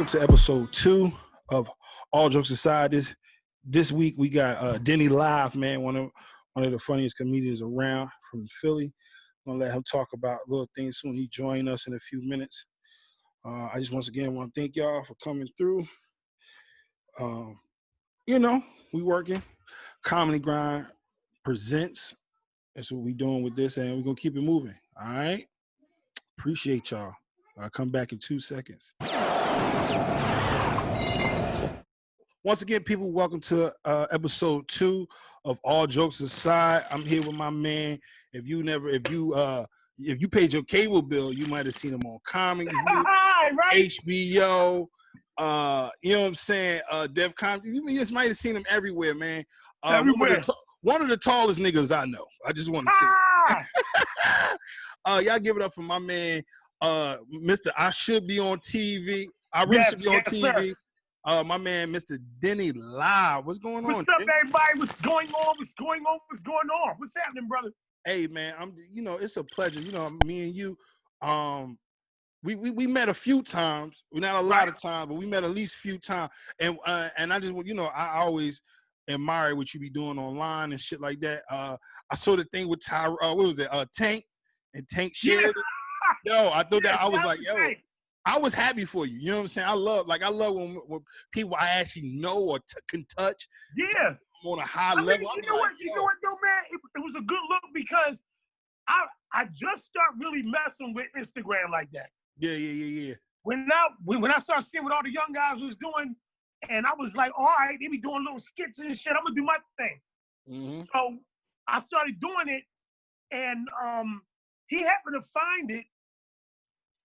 To episode 2 of All Jokes Aside. This week we got Denny live, man, one of the funniest comedians around from Philly. I'm gonna let him talk about little things soon. He join us in a few minutes. I just once again want to thank y'all for coming through. We working. Comedy Grind presents. That's what we doing with this, and we're gonna keep it moving. All right. Appreciate y'all. I'll come back in 2 seconds. Once again, people, welcome to episode 2 of All Jokes Aside. I'm here with my man. If you paid your cable bill, you might have seen him on Comic View, right? HBO. You know what I'm saying? Def Comedy. You just might have seen him everywhere, man. Everywhere. One of the tallest niggas I know. I just want to say. Y'all give it up for my man, Mr. I Should Be on TV. I really should be on TV. Sir. My man, Mr. Denny live. What's going on? What's up, everybody? What's going on? What's happening, brother? Hey, man, it's a pleasure. Me and you, we met a few times. Not a lot of times, but we met at least a few times. And I just, I always admire what you be doing online and shit like that. I saw the thing with what was it? Tank, and Tank shared it. Yo, I thought that I was like, yo. I was happy for you. You know what I'm saying? I love when people I actually know or can touch. Yeah. On a high level. You know what, though, man? It was a good look because I just started really messing with Instagram like that. Yeah. When I started seeing what all the young guys was doing, and I was like, all right, they be doing little skits and shit. I'm gonna do my thing. Mm-hmm. So I started doing it, and he happened to find it.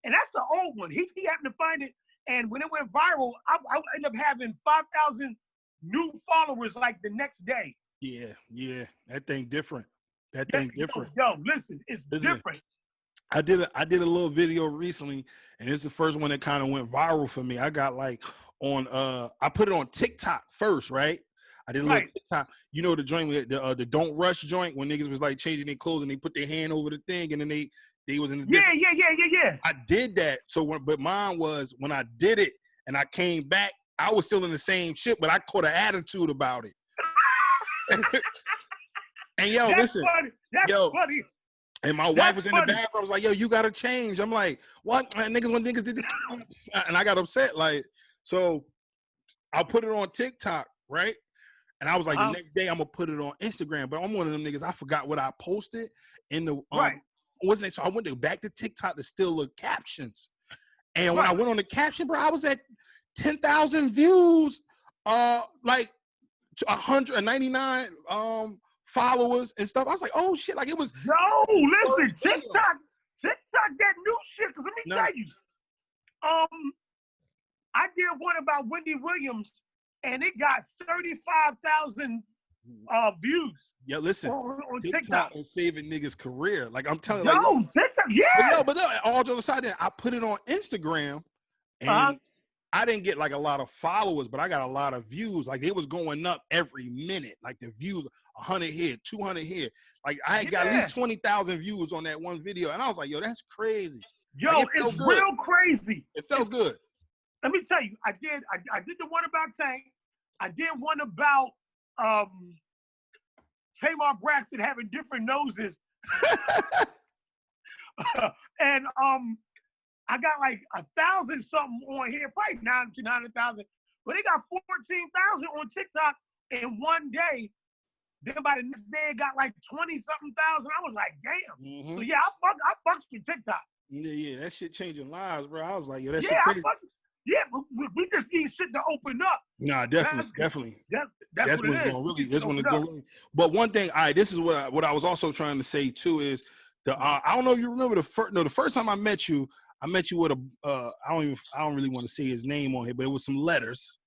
And that's the old one. He happened to find it, and when it went viral, I ended up having 5,000 new followers like the next day. Yeah. That thing different. Different. Yo, listen, it's different. I did a little video recently, and it's the first one that kind of went viral for me. I got like on I put it on TikTok first, right? I did a little TikTok. You know the joint, the Don't Rush joint, when niggas was like changing their clothes and they put their hand over the thing, and then they was in the yeah. I did that. But mine was when I did it and I came back, I was still in the same shit, but I caught an attitude about it. And yo, listen, funny. And my wife was in the bathroom. I was like, yo, you gotta change. I'm like, what? When niggas did this, and I got upset. Like, so I put it on TikTok, right? And I was like, the next day I'm gonna put it on Instagram. But I'm one of them niggas. I forgot what I posted in the wasn't it? So I went back to TikTok to still look captions. And when I went on the caption, bro, I was at 10,000 views, like 199 followers and stuff. I was like, oh shit, like it was. Yo, listen, TikTok that new shit. Cause let me tell you, I did one about Wendy Williams, and it got 35,000 views. Yeah, listen, on TikTok is saving niggas' career. Like I'm telling you, like, TikTok, yeah. But no, all jokes aside, then I put it on Instagram, and I didn't get like a lot of followers, but I got a lot of views. Like they was going up every minute. Like the views, 100 here, 200 here. Like I got at least 20,000 views on that one video, and I was like, yo, that's crazy. Yo, like, it's real crazy. It felt good. Let me tell you, I did the one about Tank. I did one about Tamar Braxton having different noses. And I got like 1,000 something on here, probably 900,000, but it got 14,000 on TikTok in one day. Then by the next day, it got like 20-something thousand. I was like, damn. Mm-hmm. So yeah, I fucks with TikTok. Yeah, that shit changing lives, bro. I was like, yo, that shit crazy. Yeah, but we just need shit to open up. Nah, definitely. That's what it's going really. This one is going really. But one thing, this is what I was also trying to say too is I don't know if you remember the first time I met you. I met you with a I don't really want to say his name on here, but it was some letters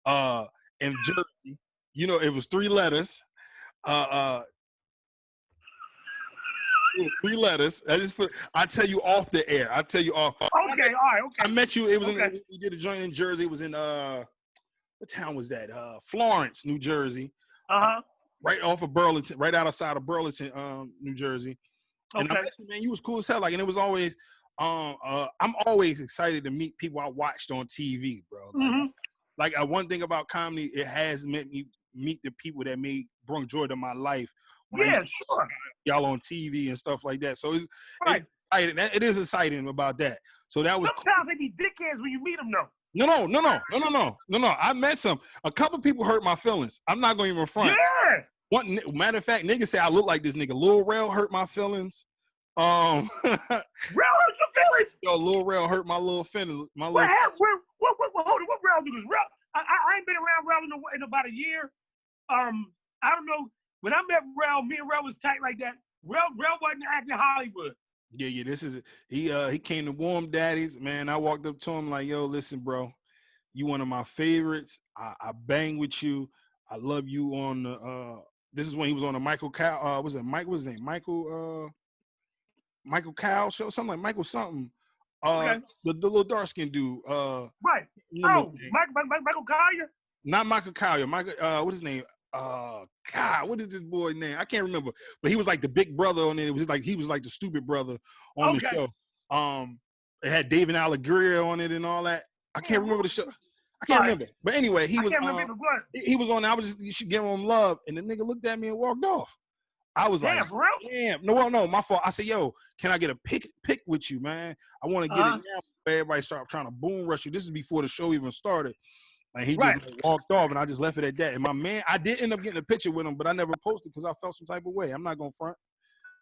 in Jersey. You know, it was 3 letters. It was 3 letters. I tell you off the air. I tell you off. Okay, all right, okay. I met you. It was okay. We did a joint in Jersey. It was in what town was that? Florence, New Jersey. Right off of Burlington, right outside of Burlington, New Jersey. And okay. I met you, man, you was cool as hell. Like, and it was always I'm always excited to meet people I watched on TV, bro. Like one thing about comedy, it has made me meet the people that brought joy to my life. Yeah, sure. Y'all on TV and stuff like that. So it's right. It is exciting about that. So that was sometimes they be dickheads when you meet them, though. No. I met a couple people hurt my feelings. I'm not gonna even front. Yeah. Matter of fact, niggas say I look like this nigga. Lil Rel hurt my feelings. Rel hurt your feelings? Yo, Lil Rel hurt my little feelings. Hold on, what Rel do? Rel, I ain't been around Rel in about a year. I don't know. When I met Rel, me and Rel was tight like that. Rel wasn't acting Hollywood. Yeah, this is it. He came to Warm Daddies, man. I walked up to him like, yo, listen, bro, you one of my favorites. I bang with you. I love you on the this is when he was on the Michael Cow what's his name? Michael Cow show, something like Michael something. The little dark skinned dude. Right. Michael Collier? Not Michael Collier. Michael what's his name? God, what is this boy's name? I can't remember. But he was like the big brother on it. It was like he was like the stupid brother on the show. It had David Allegria on it and all that. I can't remember the show. I can't remember. But anyway, he was on. I was just giving him love, and the nigga looked at me and walked off. I was like, bro. Damn. No, my fault. I said, yo, can I get a pick with you, man? I want to get it now. Everybody start trying to boom rush you. This is before the show even started. And he just walked off, and I just left it at that. And my man, I did end up getting a picture with him, but I never posted because I felt some type of way. I'm not going to front.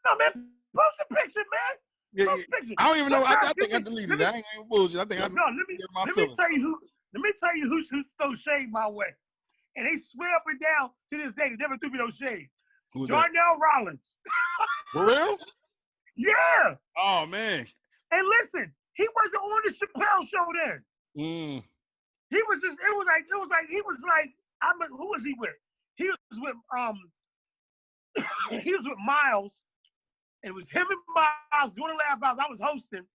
No, man, post a picture, man. Post a picture. I don't even know. I think I deleted it. I ain't even bullshit. I think let me tell you who throws shade my way. And they swear up and down to this day, they never threw me no shade. Darnell Rollins. For real? Yeah. Oh, man. And listen, he wasn't on the Chappelle show then. He was just, who was he with? He was with Miles. It was him and Miles doing the Laugh House. I was hosting.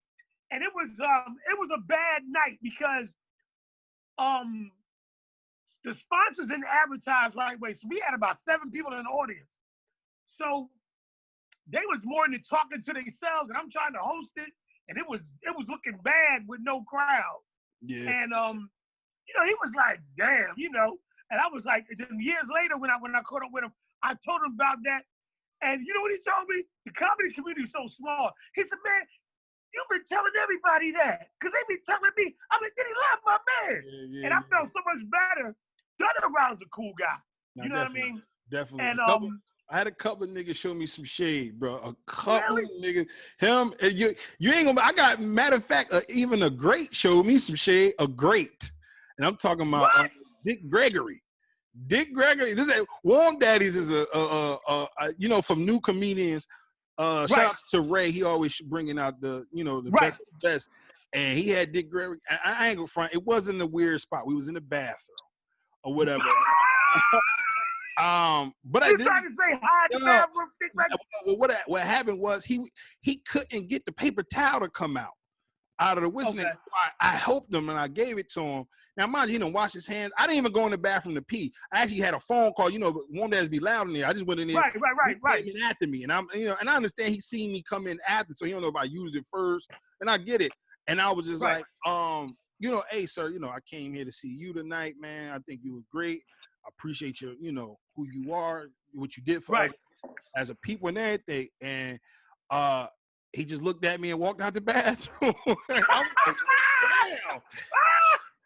And it was a bad night because the sponsors didn't advertise right away. So we had about 7 people in the audience. So they was more into talking to themselves, and I'm trying to host it, and it was looking bad with no crowd. Yeah. And he was like, damn, and I was like, then years later when I caught up with him, I told him about that. And you know what he told me? The comedy community is so small. He said, man, you've been telling everybody that. Because they be telling me, I'm like, did he love my man? Yeah, and I felt so much better. Darnell Rollins a cool guy. No, you know what I mean? Definitely. And I had a couple of niggas show me some shade, bro. A couple of niggas. Him, you ain't gonna. I got, matter of fact, even a great showed me some shade. A great, and I'm talking about Dick Gregory. Dick Gregory. This is Warm Daddies is from new comedians. Shout out to Ray. He always bringing out the best of the best. And he had Dick Gregory. I ain't gonna front. It wasn't a weird spot. We was in the bathroom or whatever. But you trying to say hi to bathroom? Well, what happened was he couldn't get the paper towel to come out of the whistling. Okay. I helped him and I gave it to him. Now, mind you, he didn't wash his hands. I didn't even go in the bathroom to pee. I actually had a phone call. Warm Dads be loud in there. I just went in there. Right. He came in after me, and and I understand he seen me come in after, so he don't know if I used it first, and I get it. And I was just like, hey, sir, I came here to see you tonight, man. I think you were great. I appreciate your, who you are, what you did for us as a people and everything. And he just looked at me and walked out the bathroom. I'm like, damn.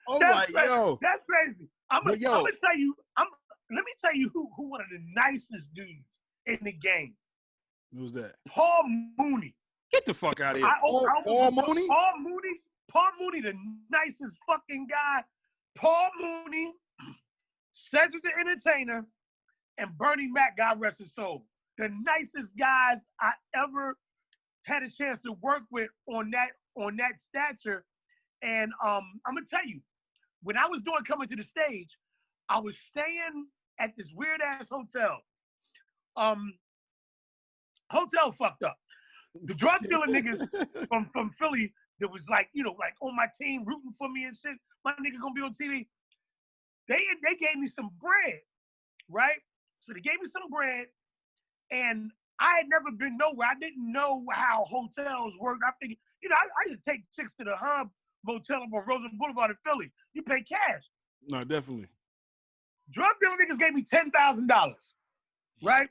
I'm like, yo. That's crazy. I'm gonna tell you, let me tell you who one of the nicest dudes in the game. Who's that? Paul Mooney. Get the fuck out of here. Paul Mooney? Paul Mooney, the nicest fucking guy. Paul Mooney, Cedric the Entertainer, and Bernie Mac, God rest his soul. The nicest guys I ever had a chance to work with on on that stature. And I'm gonna tell you, when I was doing Coming to the Stage, I was staying at this weird ass hotel. Hotel fucked up. The drug dealer niggas from Philly that was like, you know, like on my team rooting for me and shit. My nigga gonna be on TV. They gave me some bread, right? So they gave me some bread, and I had never been nowhere. I didn't know how hotels work. I figured, you know, I used to take chicks to the Hub Motel on Rosa Boulevard in Philly. You pay cash. No, definitely. Drug dealer niggas gave me $10,000, right?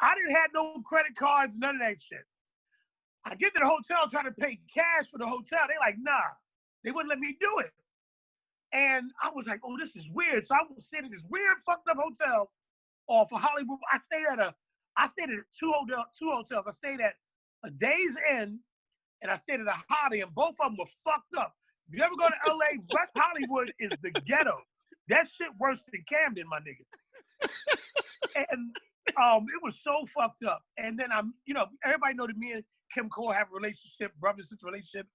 I didn't have no credit cards, none of that shit. I get to the hotel trying to pay cash for the hotel. They like, nah, they wouldn't let me do it. And I was like, oh, this is weird. So I was staying in this weird fucked up hotel off of Hollywood. I stayed at two hotels. I stayed at a Days Inn and I stayed at a Holiday, and both of them were fucked up. If you ever go to LA, West Hollywood is the ghetto. That shit worse than Camden, my nigga. And it was so fucked up. And then you know, everybody know that me and Kim Cole have a relationship, brother-sister relationship.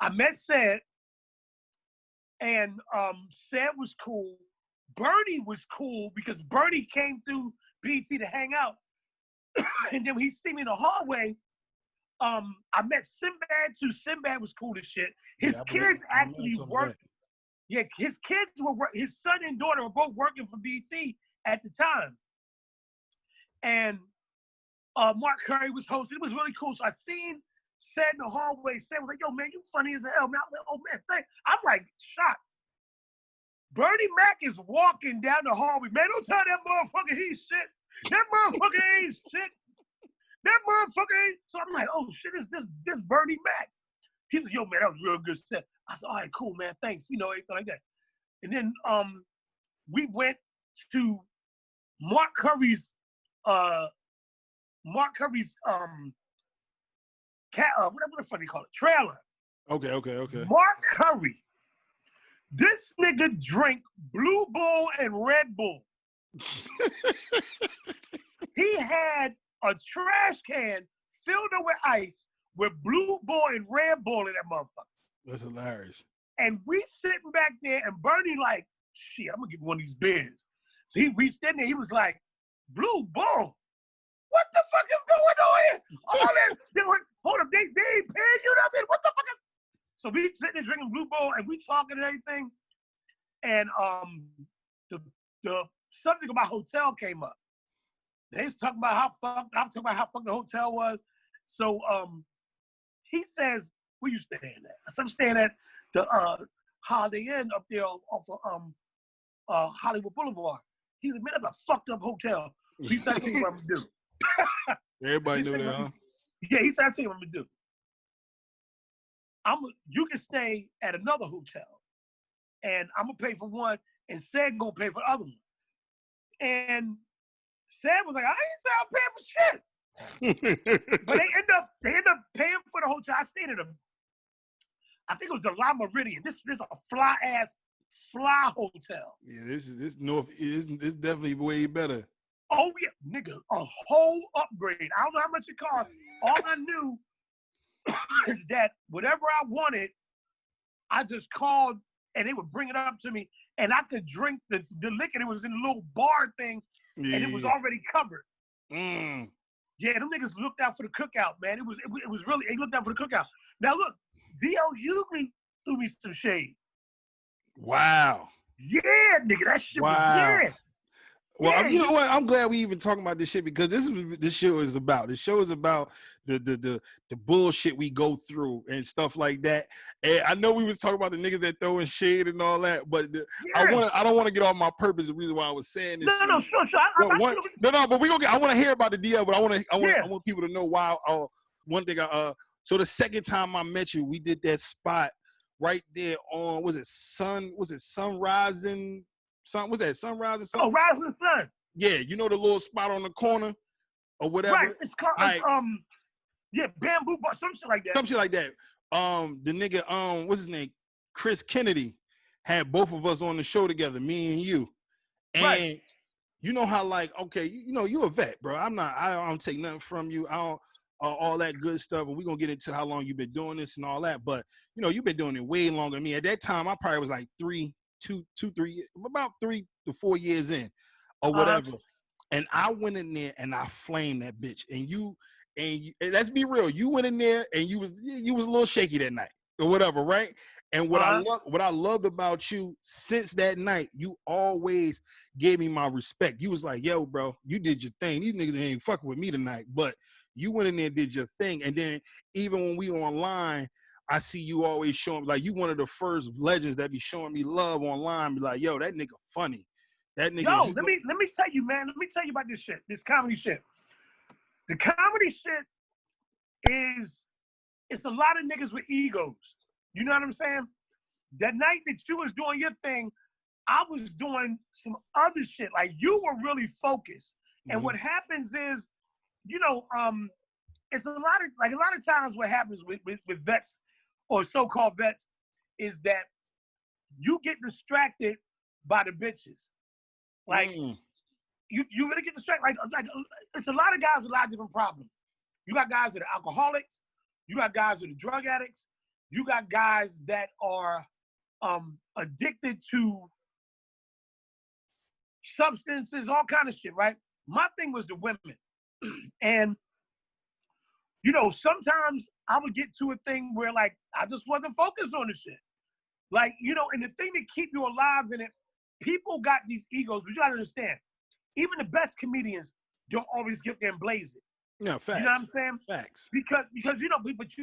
I met Sed, and Sed was cool. Bernie was cool because Bernie came through BT to hang out. And then when he see me in the hallway, I met Sinbad too. Sinbad was cool as shit. His kids actually worked. Yeah, his kids were his son and daughter were both working for BT at the time. And Mark Curry was hosting. It was really cool. So I seen Sed in the hallway. Sed was like, yo, man, you funny as hell. Man, I was like, oh, man, thanks. I'm like, shocked. Bernie Mac is walking down the hallway. Man, don't tell that motherfucker he's shit. That motherfucker ain't shit. That motherfucker ain't. So I'm like, oh, shit, this Bernie Mac. He said, yo, man, that was real good set. I said, all right, cool, man, thanks. You know, everything like that. And then we went to Mark Curry's whatever the fuck they call it, trailer. Okay. Mark Curry, this nigga drink Blue Bull and Red Bull. He had a trash can filled up with ice with Blue Bull and Red Bull in that motherfucker. That's hilarious. And we sitting back there, and Bernie like, shit, I'm gonna get one of these beers. So he reached in there, he was like, Blue Bull? What the fuck is going on here? All that, hold up, they ain't paying you nothing? What the fuck is? So we sitting there drinking Blue Bull, and we talking and everything, and the subject of my hotel came up. They was talking about how fucked, I'm talking about how fucked the hotel was. So he says, where you staying at? I said, I'm staying at the Holiday Inn up there off of Hollywood Boulevard. He said, man, that's a fucked up hotel. So he said, I'll tell you what I'm gonna do. Everybody knew that, huh? Yeah, he said, I'll tell you what I'm gonna do. You can stay at another hotel, and I'm gonna pay for one, and Sed gonna pay for the other one. And Sed was like, I ain't say I'm paying for shit. But they end up paying for the hotel. I stayed at I think it was the La Meridian. This is a fly hotel. Yeah, this North is definitely way better. Oh yeah, nigga, a whole upgrade. I don't know how much it cost. All I knew is that whatever I wanted, I just called and they would bring it up to me, and I could drink the liquor. It was in a little bar thing, and it was already covered. Yeah, them niggas looked out for the cookout, man. It was really, they looked out for the cookout. Now look, D.L. Hughley threw me some shade. Wow. Yeah, nigga, that shit was yeah. Well, yeah, you know what? I'm glad we even talking about this shit, because this show is about. The show is about the bullshit we go through and stuff like that. And I know we was talking about the niggas that throwing shade and all that, but I don't want to get off my purpose. The reason why I was saying this. No, sure. But we gonna I want to hear about the DL, but I want people to know why. One thing so the second time I met you, we did that spot right there on Sunrise and Sunrise? Oh, Rising Sun. Yeah, you know the little spot on the corner or whatever. Right, it's called Bamboo Bar, some shit like that. Some shit like that. The nigga, what's his name? Chris Kennedy had both of us on the show together, me and you. And you know how, like, okay, you know, you a vet, bro. I don't take nothing from you. all that good stuff, and we're gonna get into how long you've been doing this and all that. But you know, you've been doing it way longer than me. At that time, I probably was like 3 to 4 years in, or whatever. And I went in there and I flamed that bitch. And let's be real, you went in there and you was a little shaky that night or whatever, right? And what I loved about you since that night, you always gave me my respect. You was like, yo, bro, you did your thing. These niggas ain't fucking with me tonight, but you went in there and did your thing. And then even when we online, I see you always showing, like, you one of the first legends that be showing me love online. Be like, yo, that nigga funny. That nigga. Yo, let me tell you, man. Let me tell you about this shit, this comedy shit. The comedy shit it's a lot of niggas with egos. You know what I'm saying? That night that you was doing your thing, I was doing some other shit. Like, you were really focused. And what happens is, you know, it's a lot of times what happens with vets or so-called vets is that you get distracted by the bitches. Like, you really get distracted. Like it's a lot of guys with a lot of different problems. You got guys that are alcoholics. You got guys that are drug addicts. You got guys that are addicted to substances, all kind of shit, right? My thing was the women. And, you know, sometimes I would get to a thing where, like, I just wasn't focused on the shit. Like, you know, and the thing that keep you alive in it, people got these egos, but you gotta understand, even the best comedians don't always get there and blaze it. No, facts. You know what I'm saying? Facts. Because you know,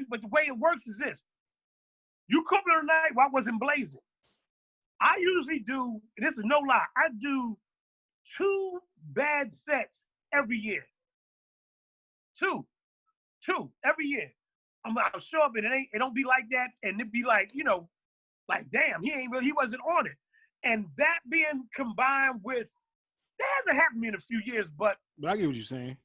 but the way it works is this. You come to the night where I wasn't blazing. I usually do, and this is no lie, I do 2 bad sets every year. 2 every year. I'll show up and it don't be like that, and it be like, you know, like, damn, he wasn't on it. And that being combined with, that hasn't happened to me in a few years, but I get what you're saying.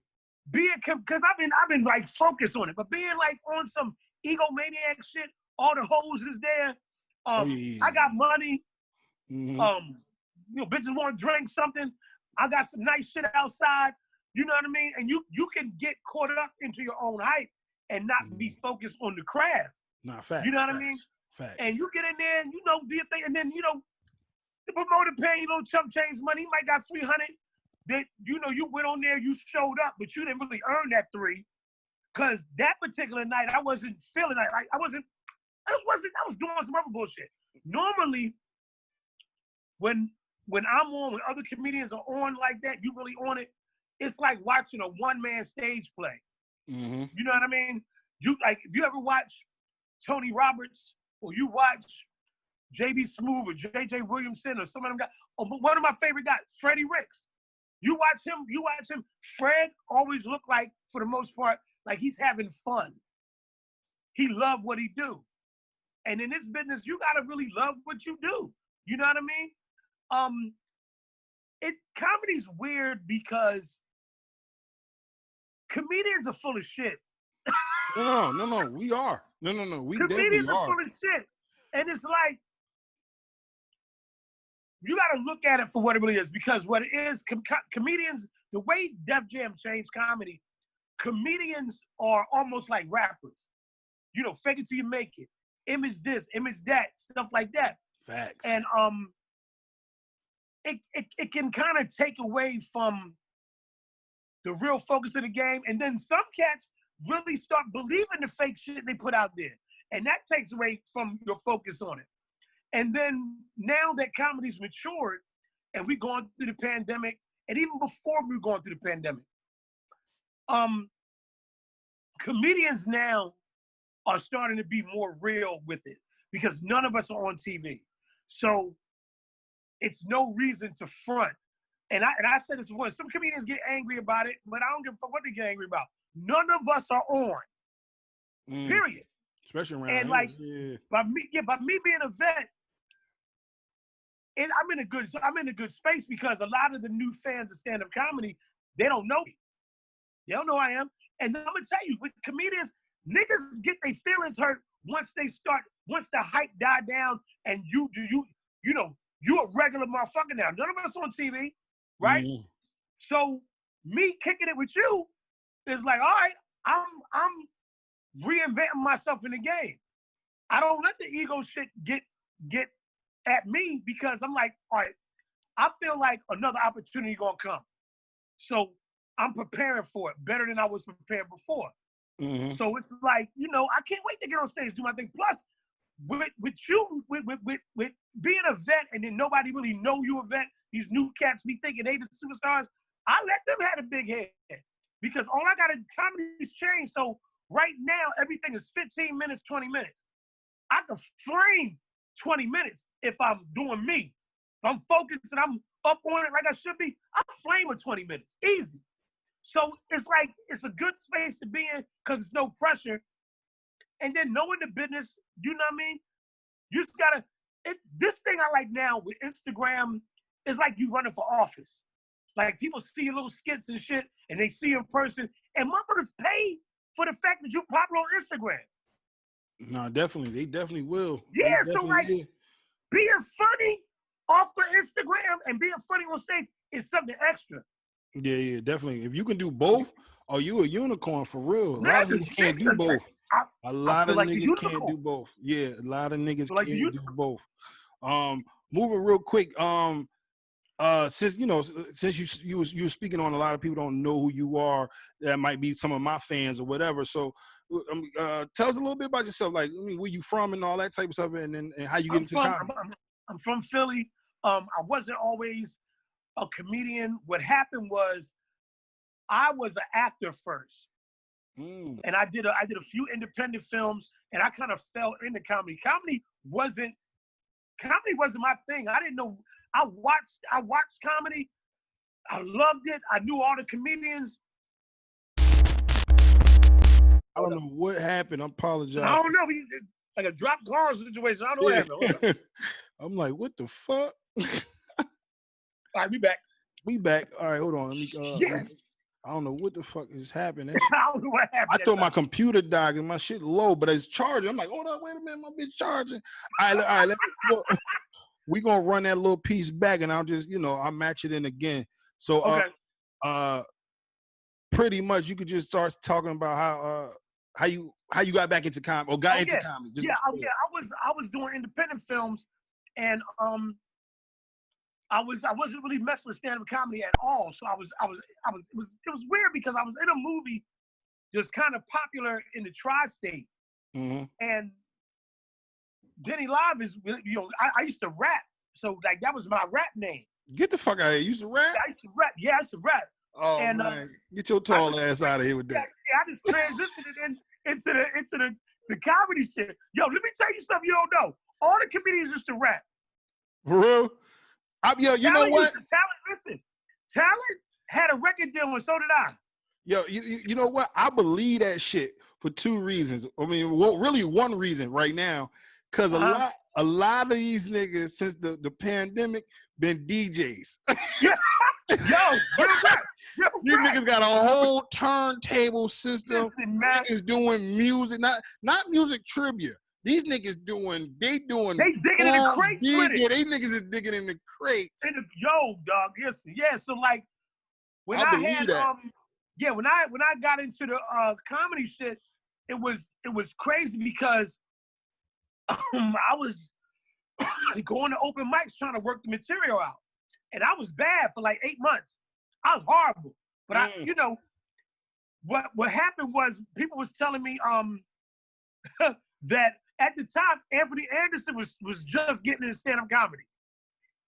Because I've been like focused on it, but being like on some egomaniac shit, all the hoes is there. I got money. You know, bitches want to drink something. I got some nice shit outside. You know what I mean? And you can get caught up into your own hype and not be focused on the craft. Nah, facts. You know what I mean? Facts. And you get in there and, you know, do your thing. And then, you know, the promoter paying you little chump change money. He might got 300. That, you know, you went on there, you showed up, but you didn't really earn that 3. Because that particular night, I wasn't feeling it. I was doing some other bullshit. Normally, when I'm on, when other comedians are on like that, you really on it, it's like watching a one-man stage play. You know what I mean? You, like, if you ever watch Tony Roberts, or you watch J.B. Smoove or J.J. Williamson or some of them guys, or one of my favorite guys, Freddie Ricks. You watch him, Fred always look like, for the most part, like he's having fun. He loved what he do. And in this business, you gotta really love what you do. You know what I mean? Comedy's weird because comedians are full of shit. No, we are. No, we comedians definitely are full of shit. And it's like, you got to look at it for what it really is, because what it is, comedians, the way Def Jam changed comedy, comedians are almost like rappers. You know, fake it till you make it. Image this, image that, stuff like that. Facts. And it can kind of take away from the real focus of the game. And then some cats really start believing the fake shit they put out there. And that takes away from your focus on it. And then now that comedy's matured and we're going through the pandemic, and even before we were going through the pandemic, comedians now are starting to be more real with it because none of us are on TV. So it's no reason to front. And I said this before, some comedians get angry about it, but I don't give a fuck what they get angry about. None of us are on, period. Especially around and here. like, yeah. by me being a vet, and I'm in a good space because a lot of the new fans of stand-up comedy, they don't know me. They don't know who I am. And I'm gonna tell you, with comedians, niggas get their feelings hurt once the hype died down, and you know, you a regular motherfucker now. None of us on TV, right? So me kicking it with you is like, all right, I'm reinventing myself in the game. I don't let the ego shit get at me because I'm like, all right, I feel like another opportunity gonna come. So I'm preparing for it better than I was prepared before. Mm-hmm. So it's like, I can't wait to get on stage, do my thing. Plus, with you being a vet and then nobody really know you a vet, these new cats be thinking they the superstars. I let them have a big head because all I got is comedy's changed. So right now, everything is 15 minutes, 20 minutes. I can frame 20 minutes if I'm doing me. If I'm focused and I'm up on it like I should be, I'll flame a 20 minutes, easy. So it's like, it's a good space to be in because it's no pressure. And then knowing the business, you know what I mean? You just gotta, this thing I like now with Instagram is like you running for office. Like people see your little skits and shit and they see you in person and motherfuckers pay for the fact that you popular on Instagram. No, definitely. They definitely will. Yeah, so like being funny off of Instagram and being funny on stage is something extra. Yeah, definitely. If you can do both, you a unicorn for real. A lot of niggas can't do both. A lot of niggas can't do both. Yeah, a lot of niggas can't do both. Moving real quick. Since you were speaking on, a lot of people don't know who you are. That might be some of my fans or whatever. So, tell us a little bit about yourself. Like, where you from and all that type of stuff, and how you get into comedy. I'm from Philly. I wasn't always a comedian. What happened was, I was an actor first, and I did a few independent films, and I kind of fell into comedy. Comedy wasn't my thing. I didn't know. I watched comedy. I loved it. I knew all the comedians. I don't know what happened. I apologize. I don't know. Like a drop car situation. I don't know what happened. I'm like, what the fuck? All right, we back. We back. All right, hold on. Let me. I don't know what the fuck is happening. I don't know what happened. I thought my computer died and my shit low, but it's charging. I'm like, hold on, wait a minute, my bitch charging. All right, let me go. We gonna run that little piece back, and I'll just, I'll match it in again. So, okay. Pretty much, you could just start talking about how you got back into comedy or got into comedy. I was doing independent films, and I wasn't really messing with stand-up comedy at all. So it was weird because I was in a movie that's kind of popular in the tri-state, and Denny Live is, I used to rap, so like that was my rap name. Get the fuck out of here! You used to rap? I used to rap. Yeah, I used to rap. Oh and, man, get your tall ass out of here with that. Yeah, I just transitioned into the comedy shit. Yo, let me tell you something you don't know. All the comedians used to rap. For real? You know what? Talent had a record deal, and so did I. Yo, you know what? I believe that shit for two reasons. I mean, really one reason right now, because a lot of these niggas since the pandemic been DJs. Yeah. Yo, these niggas got a whole turntable system. Niggas doing music, not music trivia. These niggas they digging in the crates with it. Yeah, they niggas is digging in the crates. Yo, dog, yeah. So like when I got into the comedy shit, it was crazy because I was going to open mics trying to work the material out. And I was bad for like 8 months. I was horrible. But what happened was people was telling me that at the time Anthony Anderson was just getting into stand-up comedy.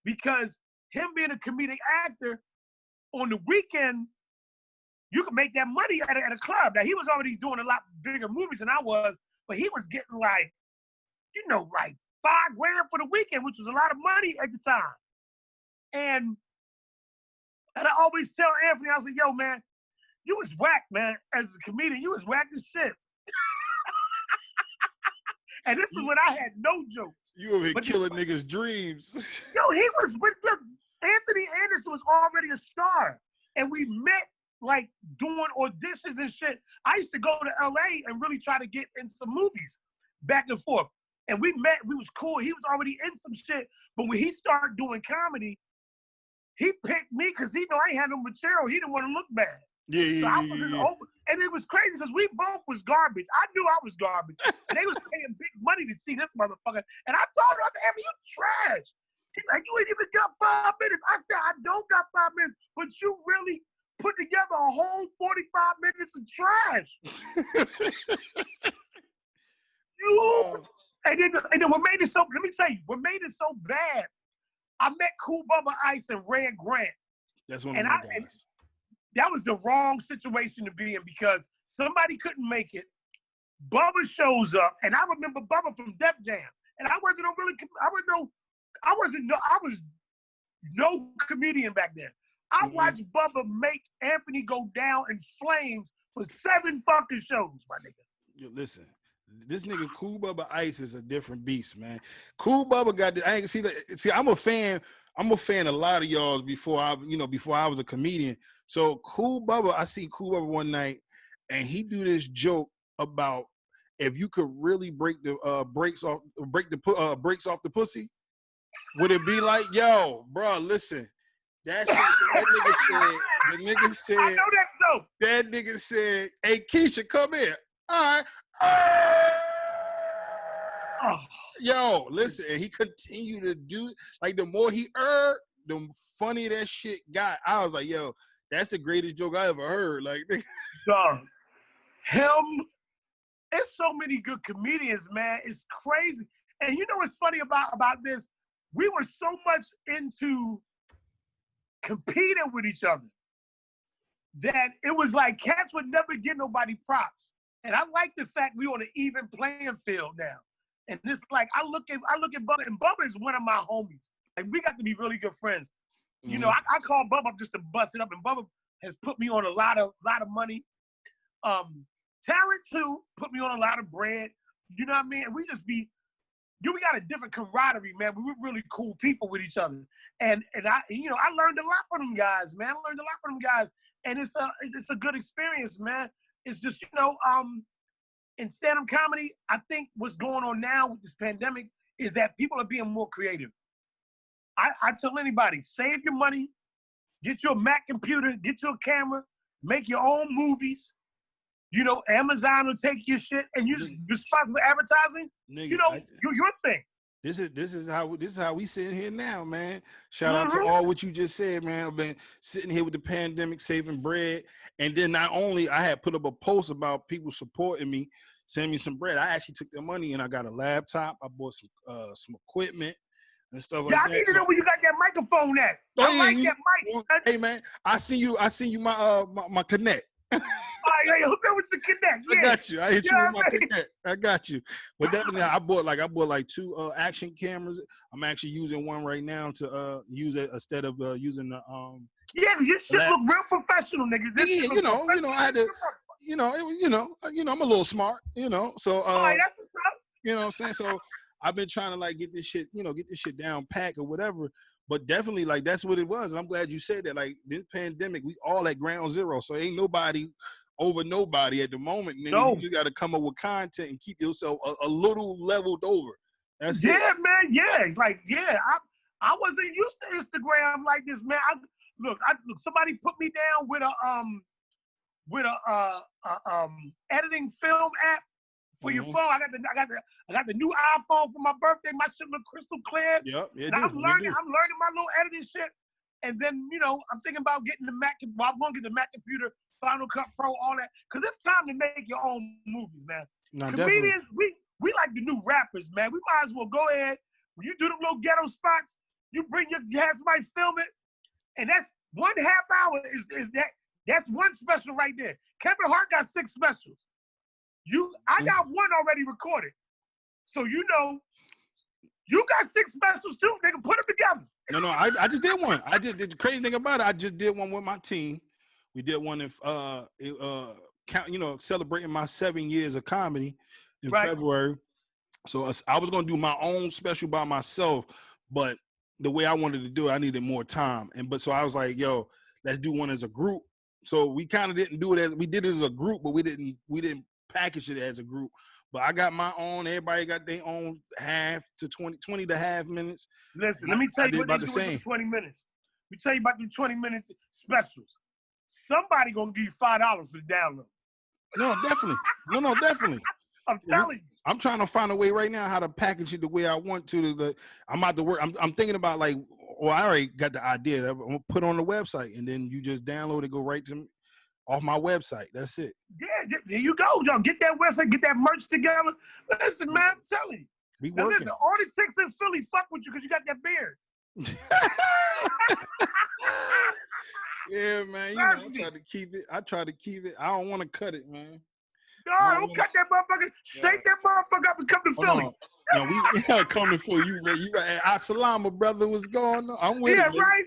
Because him being a comedic actor, on the weekend, you could make that money at a club. Now he was already doing a lot bigger movies than I was, but he was getting like, like $5,000 for the weekend, which was a lot of money at the time. And I always tell Anthony, I was like, yo, man, you was whack, man. As a comedian, you was whack as shit. And this is when I had no jokes. You over here killing niggas' dreams. Yo, look, Anthony Anderson was already a star. And we met, like, doing auditions and shit. I used to go to LA and really try to get in some movies back and forth. And we met, we was cool. He was already in some shit. But when he started doing comedy, he picked me because he know I ain't had no material. He didn't want to look bad. Yeah. And it was crazy because we both was garbage. I knew I was garbage. And they was paying big money to see this motherfucker. And I told her, I said, Evan, you trash. He's like, you ain't even got 5 minutes. I said, I don't got 5 minutes, but you really put together a whole 45 minutes of trash. And then what made it so, let me tell you, what made it so bad, I met Cool Bubba Ice and Rand Grant. That's one of my guys. That was the wrong situation to be in because somebody couldn't make it. Bubba shows up, and I remember Bubba from Def Jam, and I was no comedian back then. I watched Bubba make Anthony go down in flames for 7 fucking shows, my nigga. Yo, listen, this nigga Cool Bubba Ice is a different beast, man. Cool Bubba got the, I ain't see. I'm a fan of a lot of y'all's before I was a comedian. So Cool Bubba, I see Cool Bubba one night, and he do this joke about if you could really break the brakes off the pussy, would it be like, yo, bro, listen, that nigga said, I know that though. That nigga said, hey Keisha, come here. All right. Oh. Yo, listen, and he continued to do, like, the more he heard, the funnier that shit got. I was like, yo, that's the greatest joke I ever heard. Like, dog, him, there's so many good comedians, man. It's crazy. And you know what's funny about this? We were so much into competing with each other that it was like cats would never give nobody props. And I like the fact we on an even playing field now. And it's like I look at Bubba, and Bubba is one of my homies. Like, we got to be really good friends. You know, I call Bubba up just to bust it up, and Bubba has put me on a lot of money. Talent too, put me on a lot of bread. You know what I mean? And we got a different camaraderie, man. We were really cool people with each other. And I learned a lot from them guys, man. And it's a good experience, man. It's just, in stand-up comedy, I think what's going on now with this pandemic is that people are being more creative. I tell anybody, save your money, get your Mac computer, get your camera, make your own movies. Amazon will take your shit, and you responsible for advertising. Nigga, your thing. This is how we sitting here now, man. Shout out to all what you just said, man. I've been sitting here with the pandemic, saving bread, and then not only I had put up a post about people supporting me, sending me some bread. I actually took their money and I got a laptop. I bought some equipment and stuff like that. I need to know where you got that microphone at. I like that mic. Hey man, I see you my Connect. All right, hook up with the Connect. Yeah. I got you. I hit you with my Connect. I got you. But definitely, I bought like 2 action cameras. I'm actually using one right now to use it instead of using the Yeah, your shit look real professional, nigga. I had to. I'm a little smart. So that's what's up. You know what I'm saying? So I've been trying to like get this shit down pack or whatever. But definitely, like, that's what it was. And I'm glad you said that. Like, this pandemic, we all at ground zero. So ain't nobody over nobody at the moment. Nigga. No. You got to come up with content and keep yourself a little leveled over. That's it. Man. Yeah. Like, yeah. I wasn't used to Instagram like this, man. Look, somebody put me down with a editing film app for your phone. I got the new iPhone for my birthday. My shit look crystal clear. Yep. I'm learning my little editing shit. And then, I'm thinking about getting the Mac. Well, I'm going to get the Mac computer, Final Cut Pro, all that. Because it's time to make your own movies, man. No, comedians, we like the new rappers, man. We might as well go ahead. When you do them little ghetto spots, you have somebody film it. And that's 1.5 hour is that. That's one special right there. Kevin Hart got 6 specials. I got 1 already recorded. So you got 6 specials too. They can put them together. No, I just did one. The crazy thing about it, I just did one with my team. We did one celebrating my 7 years of comedy in February. So I was gonna do my own special by myself, but the way I wanted to do it, I needed more time. So I was like, yo, let's do one as a group. So we kind of didn't do it we did it as a group, but we didn't package it as a group. But I got my own. Everybody got their own half to 20 to half minutes. Listen, let me tell you what they do with the 20 minutes. Let me tell you about the 20 minutes specials. Somebody gonna give you $5 for the download. No, definitely. No, definitely. I'm telling you. I'm trying to find a way right now how to package it the way I want to. I'm about to work. I'm thinking about like, well, I already got the idea. I'm gonna put it on the website, and then you just download it, go right to me off my website. That's it. Yeah, there you go. Yo, get that website, get that merch together. Listen, man, I'm telling you. We now working. Listen, all the chicks in Philly fuck with you because you got that beard. Yeah, man. You know, I try to keep it. I don't want to cut it, man. No, don't cut that motherfucker. Shake that motherfucker up and come to Philly. No, we coming for you. You Assalamu, brother. What's going on? I'm with it. Yeah, right.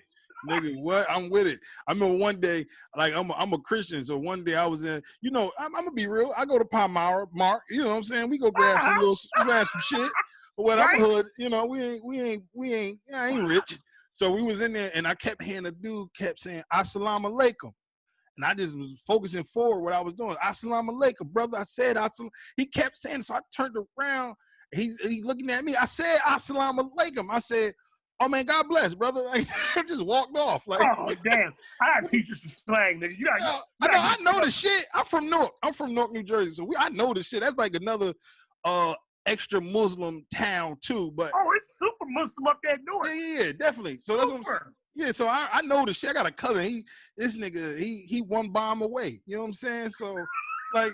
Nigga, what? I'm with it. I remember one day, like I'm a Christian, so one day I was in. You know, I'm gonna be real. I go to Palmyra, Mark. You know what I'm saying? We go grab some shit. But what I'm hood, you know, I ain't rich. So we was in there, and I kept hearing a dude kept saying Assalamu alaikum. And I just was focusing forward what I was doing. Assalamu alaikum, brother. I said Assalamu. He kept saying, so I turned around. He's looking at me. I said Assalamu alaikum. I said, oh man, God bless, brother. Like, I just walked off. Like, oh damn, I gotta teach you some slang, nigga. I know the shit. I'm from Newark, New Jersey. So I know the shit. That's like another extra Muslim town too. But it's super Muslim up there in Newark. Yeah, definitely. So that's what I'm saying. Yeah, so I know the shit. I got a cousin. This nigga, he one bomb away. You know what I'm saying? So, like,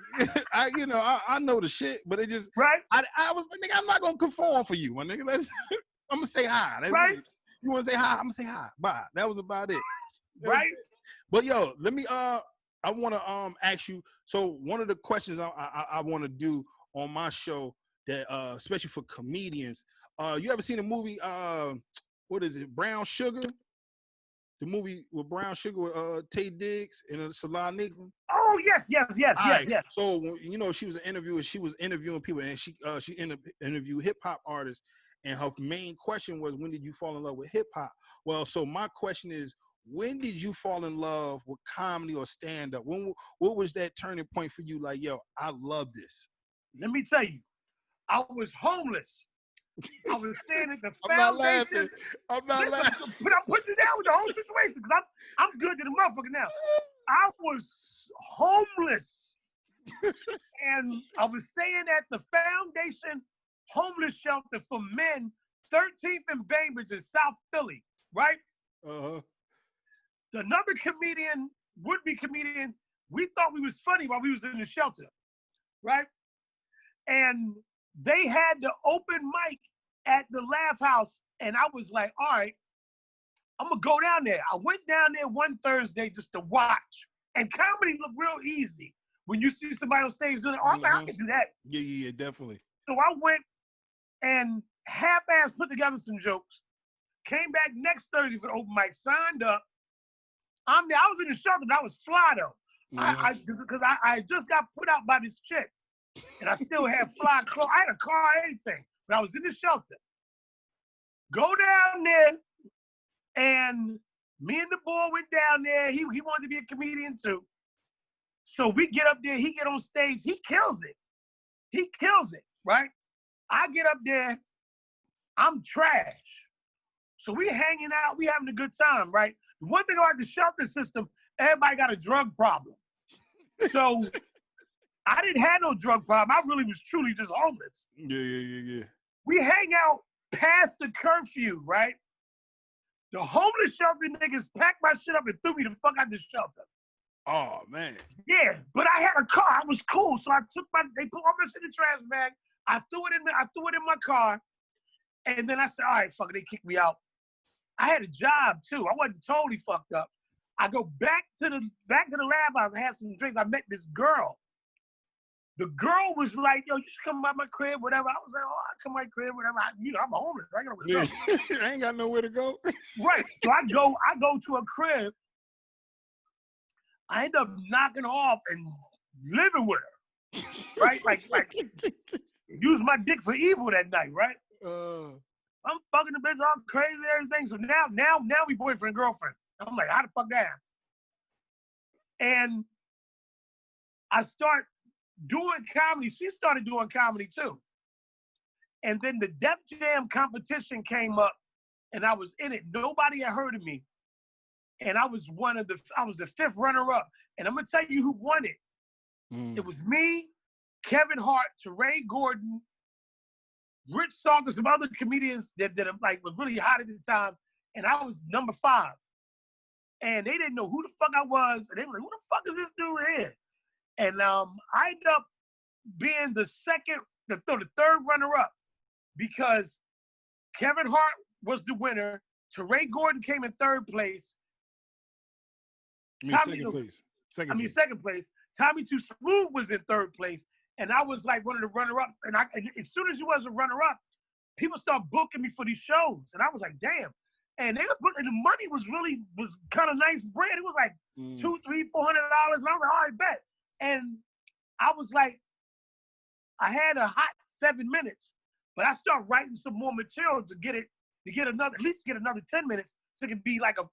I know the shit, but it just I was nigga, I'm not gonna conform for you, my nigga. I'm gonna say hi. Right? You wanna say hi? I'm gonna say hi. Bye. That was about it. Right? But yo, let me I wanna ask you. So one of the questions I wanna do on my show that especially for comedians, you ever seen a movie? What is it? Brown Sugar. The movie with Brown Sugar with Tay Diggs and Salah Nicklin. Oh yes. So you know she was an interviewer. She was interviewing people, and she interviewed hip hop artists. And her main question was, when did you fall in love with hip hop? Well, so my question is, when did you fall in love with comedy or stand up? What was that turning point for you? Like, yo, I love this. Let me tell you, I was homeless. I was staying at the foundation. I'm not laughing. But I'm putting it down with the whole situation because I'm good to the motherfucker now. I was homeless. And I was staying at the foundation homeless shelter for men, 13th and Bainbridge in South Philly, right? Uh-huh. Another comedian, would-be comedian, we thought we was funny while we was in the shelter, right? And they had the open mic at the Laugh House, and I was like, all right, I'm gonna go down there. I went down there one Thursday just to watch, and comedy looked real easy. When you see somebody on stage doing it, I can do that. Yeah, definitely. So I went and half-ass put together some jokes, came back next Thursday for the open mic, signed up. I'm there. I was in the shelter, but I was fly though. Because I just got put out by this chick. And I still had fly clothes. I had a car, anything, but I was in the shelter. Go down there, and me and the boy went down there. He wanted to be a comedian too. So we get up there, he get on stage, he kills it, right? I get up there, I'm trash. So we hanging out, we having a good time, right? The one thing about the shelter system, everybody got a drug problem. So I didn't have no drug problem. I really was truly just homeless. Yeah. We hang out past the curfew, right? The homeless shelter niggas packed my shit up and threw me the fuck out the shelter. Oh, man. Yeah, but I had a car. I was cool. So they put all my shit in the trash bag. I threw it in my car. And then I said, all right, fuck it, they kicked me out. I had a job too. I wasn't totally fucked up. I go back to the Lab House. I had some drinks. I met this girl. The girl was like, yo, you should come by my crib, whatever. I was like, oh, I'll come by my crib, whatever. I'm homeless. I got nowhere to go. I ain't got nowhere to go. Right. So I go to a crib. I end up knocking her off and living with her. Right? Like use my dick for evil that night, right? I'm fucking the bitch all crazy and everything. So now we boyfriend, girlfriend. I'm like, how the fuck that happen? And I start doing comedy. She started doing comedy too. And then the Def Jam competition came up and I was in it. Nobody had heard of me. And I was the fifth runner-up. And I'm gonna tell you who won it. It was me, Kevin Hart, Teray Gordon, Rich Salter, some other comedians that like was really hot at the time, and I was number 5. And they didn't know who the fuck I was, and they were like, "Who the fuck is this dude here?" And I ended up being the third runner-up because Kevin Hart was the winner. Teray Gordon came in third place. Second place. Second place. Tommy Too Smooth was in third place, and I was like one of the runner-ups. And as soon as you was a runner-up, people started booking me for these shows, and I was like, damn. And they were booking, and the money was kind of nice bread. It was like $200, $300, $400, and I was like, all right, bet. And I was like, I had a hot 7 minutes, but I started writing some more material to get another 10 minutes, so it could be like a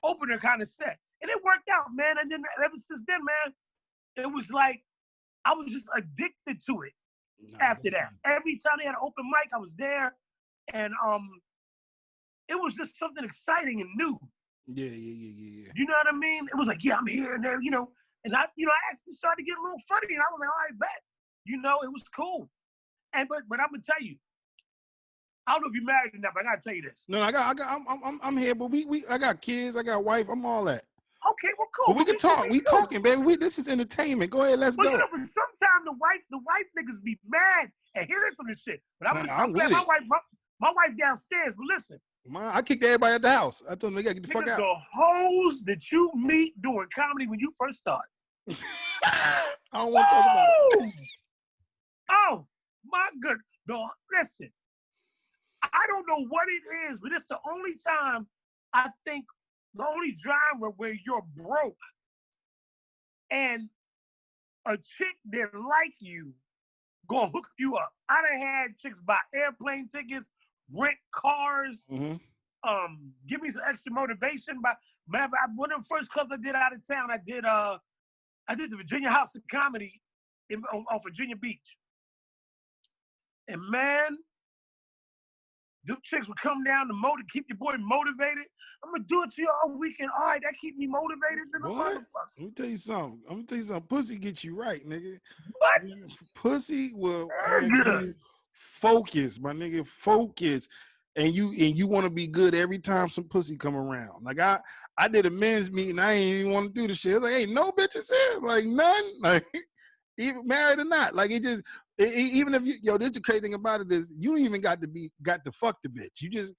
opener kind of set. And it worked out, man. And then ever since then, man, it was like I was just addicted to it. After that, every time they had an open mic, I was there, and it was just something exciting and new. Yeah. You know what I mean? It was like, yeah, I'm here and there, and I actually started to get a little funny, and I was like, all right, bet. It was cool. And but I'm gonna tell you, I don't know if you're married or not, but I gotta tell you this. No, I'm here, but I got kids, I got a wife, I'm all that. Okay, well, cool. But we can talk. We talking, baby. This is entertainment. Go ahead, let's go. Sometimes the wife niggas be mad and hearing some of this shit. But I'm glad my wife downstairs. But listen, I kicked everybody at the house. I told them they gotta get the fuck out. The hoes that you meet doing comedy when you first start. I don't want to talk about it. Oh my good. Listen, I don't know what it is, but it's the only time I think. The only genre where you're broke and a chick that like you gonna hook you up. I done had chicks buy airplane tickets, rent cars, give me some extra motivation. One of the first clubs I did out of town, I did the Virginia House of Comedy on Virginia Beach. And man, them chicks would come down to keep your boy motivated. I'm gonna do it to you all weekend. All right, that keep me motivated. Let me tell you something. Pussy get you right, nigga. What? Pussy will make you focus, my nigga. Focus. And you want to be good every time some pussy come around. Like I did a men's meeting. I ain't even want to do the shit. I was like, ain't no bitches here. Like none. Like even married or not. Like even if this the crazy thing about it is you don't even got to fuck the bitch. You just,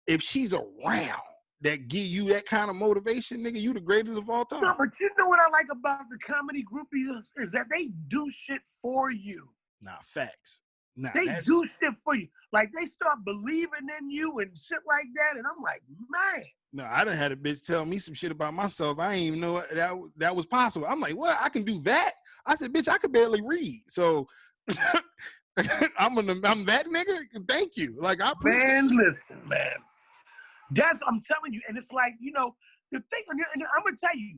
if she's around that give you that kind of motivation, nigga, you the greatest of all time. No, but you know what I like about the comedy groupies is that they do shit for you. Nah, facts. Nah, they do shit for you. Like they start believing in you and shit like that. And I'm like, man. No, I done had a bitch tell me some shit about myself. I didn't even know that was possible. I'm like, what? I can do that? I said, bitch, I could barely read. So I'm that nigga. Thank you. Like I listen, man. I'm telling you, and it's like, the thing, and I'm gonna tell you,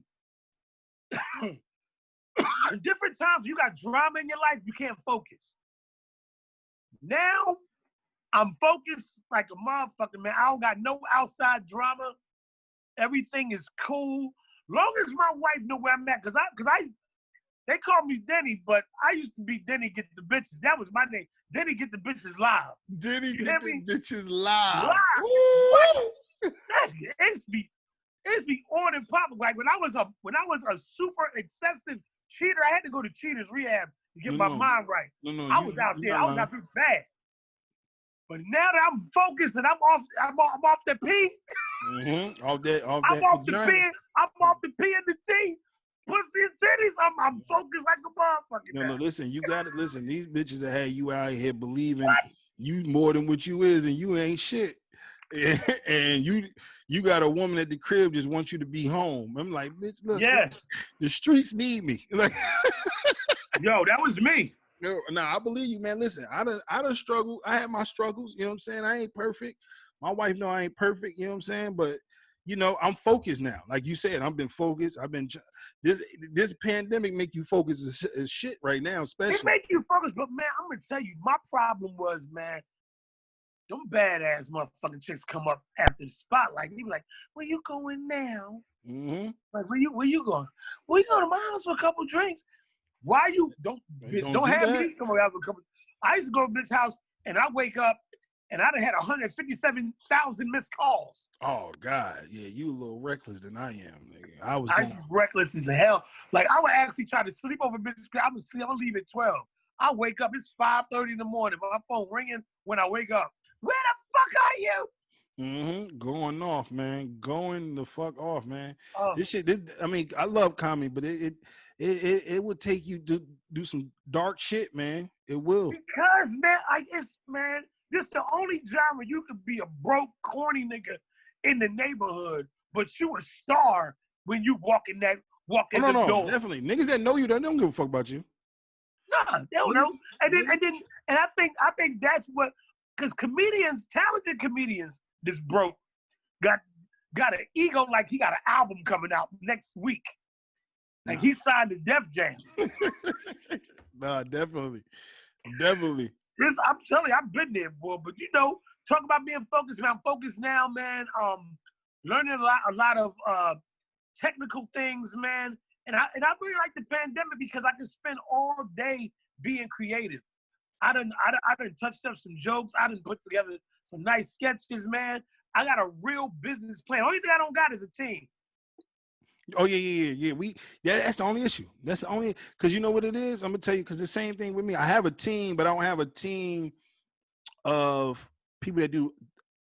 different times you got drama in your life, you can't focus. Now I'm focused like a motherfucker, man. I don't got no outside drama. Everything is cool. Long as my wife know where I'm at, cause they call me Denny, but I used to be Denny Get the Bitches. That was my name. Denny Get the Bitches Live. Denny Get the Bitches Live. It's be on and popping. Like when I was a super excessive cheater, I had to go to cheaters rehab to get my mind right. I was out there bad. But now that I'm focused and I'm off the P. Mm-hmm. I'm off the P and the T. Pussy and titties, I'm focused like a motherfucker. No, listen, you gotta listen. These bitches that had you out here believing you more than what you is, and you ain't shit. And you got a woman at the crib just wants you to be home. I'm like, bitch, look, the streets need me. Like, yo, that was me. No, I believe you, man. Listen, I done struggled. I had my struggles. You know what I'm saying? I ain't perfect. My wife know I ain't perfect. You know what I'm saying? But I'm focused now. Like you said, I've been focused. This pandemic make you focus as shit right now, especially. It make you focus, but man, I'm gonna tell you, my problem was, man, them badass motherfucking chicks come up after the spotlight. They be like, "Where you going now?" Mm-hmm. Like, where you going? We go to my house for a couple drinks. Why you don't Don't don't do have that. me come over? I used to go to bitch house and I wake up and I'd have had 157,000 missed calls. Oh God, yeah, you a little reckless than I am, nigga. I was I going. reckless as hell. Like I would actually try to sleep over bitches. I'm gonna leave at 12. I wake up, it's 5:30 in the morning. My phone ringing when I wake up. Where the fuck are you? Going off, man. Going the fuck off, man. Oh, This shit. I mean, I love comedy, but it would take you to do some dark shit, man. It will. because man, this the only genre you could be a broke, corny nigga in the neighborhood, but you a star when you walk in No, the door. definitely. Niggas that know you, they don't give a fuck about you. Nah, they don't know. And I think that's what, because talented comedians, this broke, got an ego like he got an album coming out next week. Like he signed to Def Jam. Nah, definitely. I'm telling you, I've been there, boy. But talk about being focused, man. I'm focused now, man. Learning a lot of technical things, man. And I really like the pandemic because I can spend all day being creative. I done touched up some jokes. I done put together some nice sketches, man. I got a real business plan. Only thing I don't got is a team. Oh yeah. That's the only issue. That's the only, because you know what it is. I'm gonna tell you, because the same thing with me. I have a team, but I don't have a team of people that do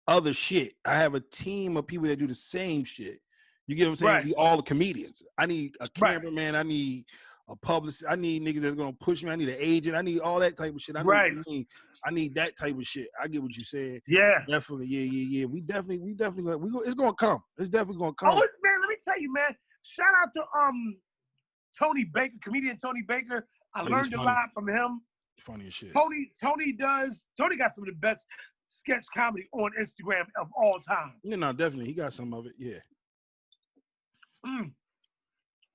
other shit. I have a team of people that do the same shit. You get what I'm saying? Right. We all the comedians. I need a Right. cameraman. I need a publicist. I need niggas that's gonna push me. I need an agent. I need all that type of shit. I need that type of shit. I get what you said. Yeah. Definitely. Yeah. We definitely. It's gonna come. It's definitely gonna come. Oh man, let me tell you, man. Shout out to Tony Baker, comedian Tony Baker. I learned a lot from him. Funny as shit. Tony got some of the best sketch comedy on Instagram of all time. Yeah, no, definitely. He got some of it, yeah.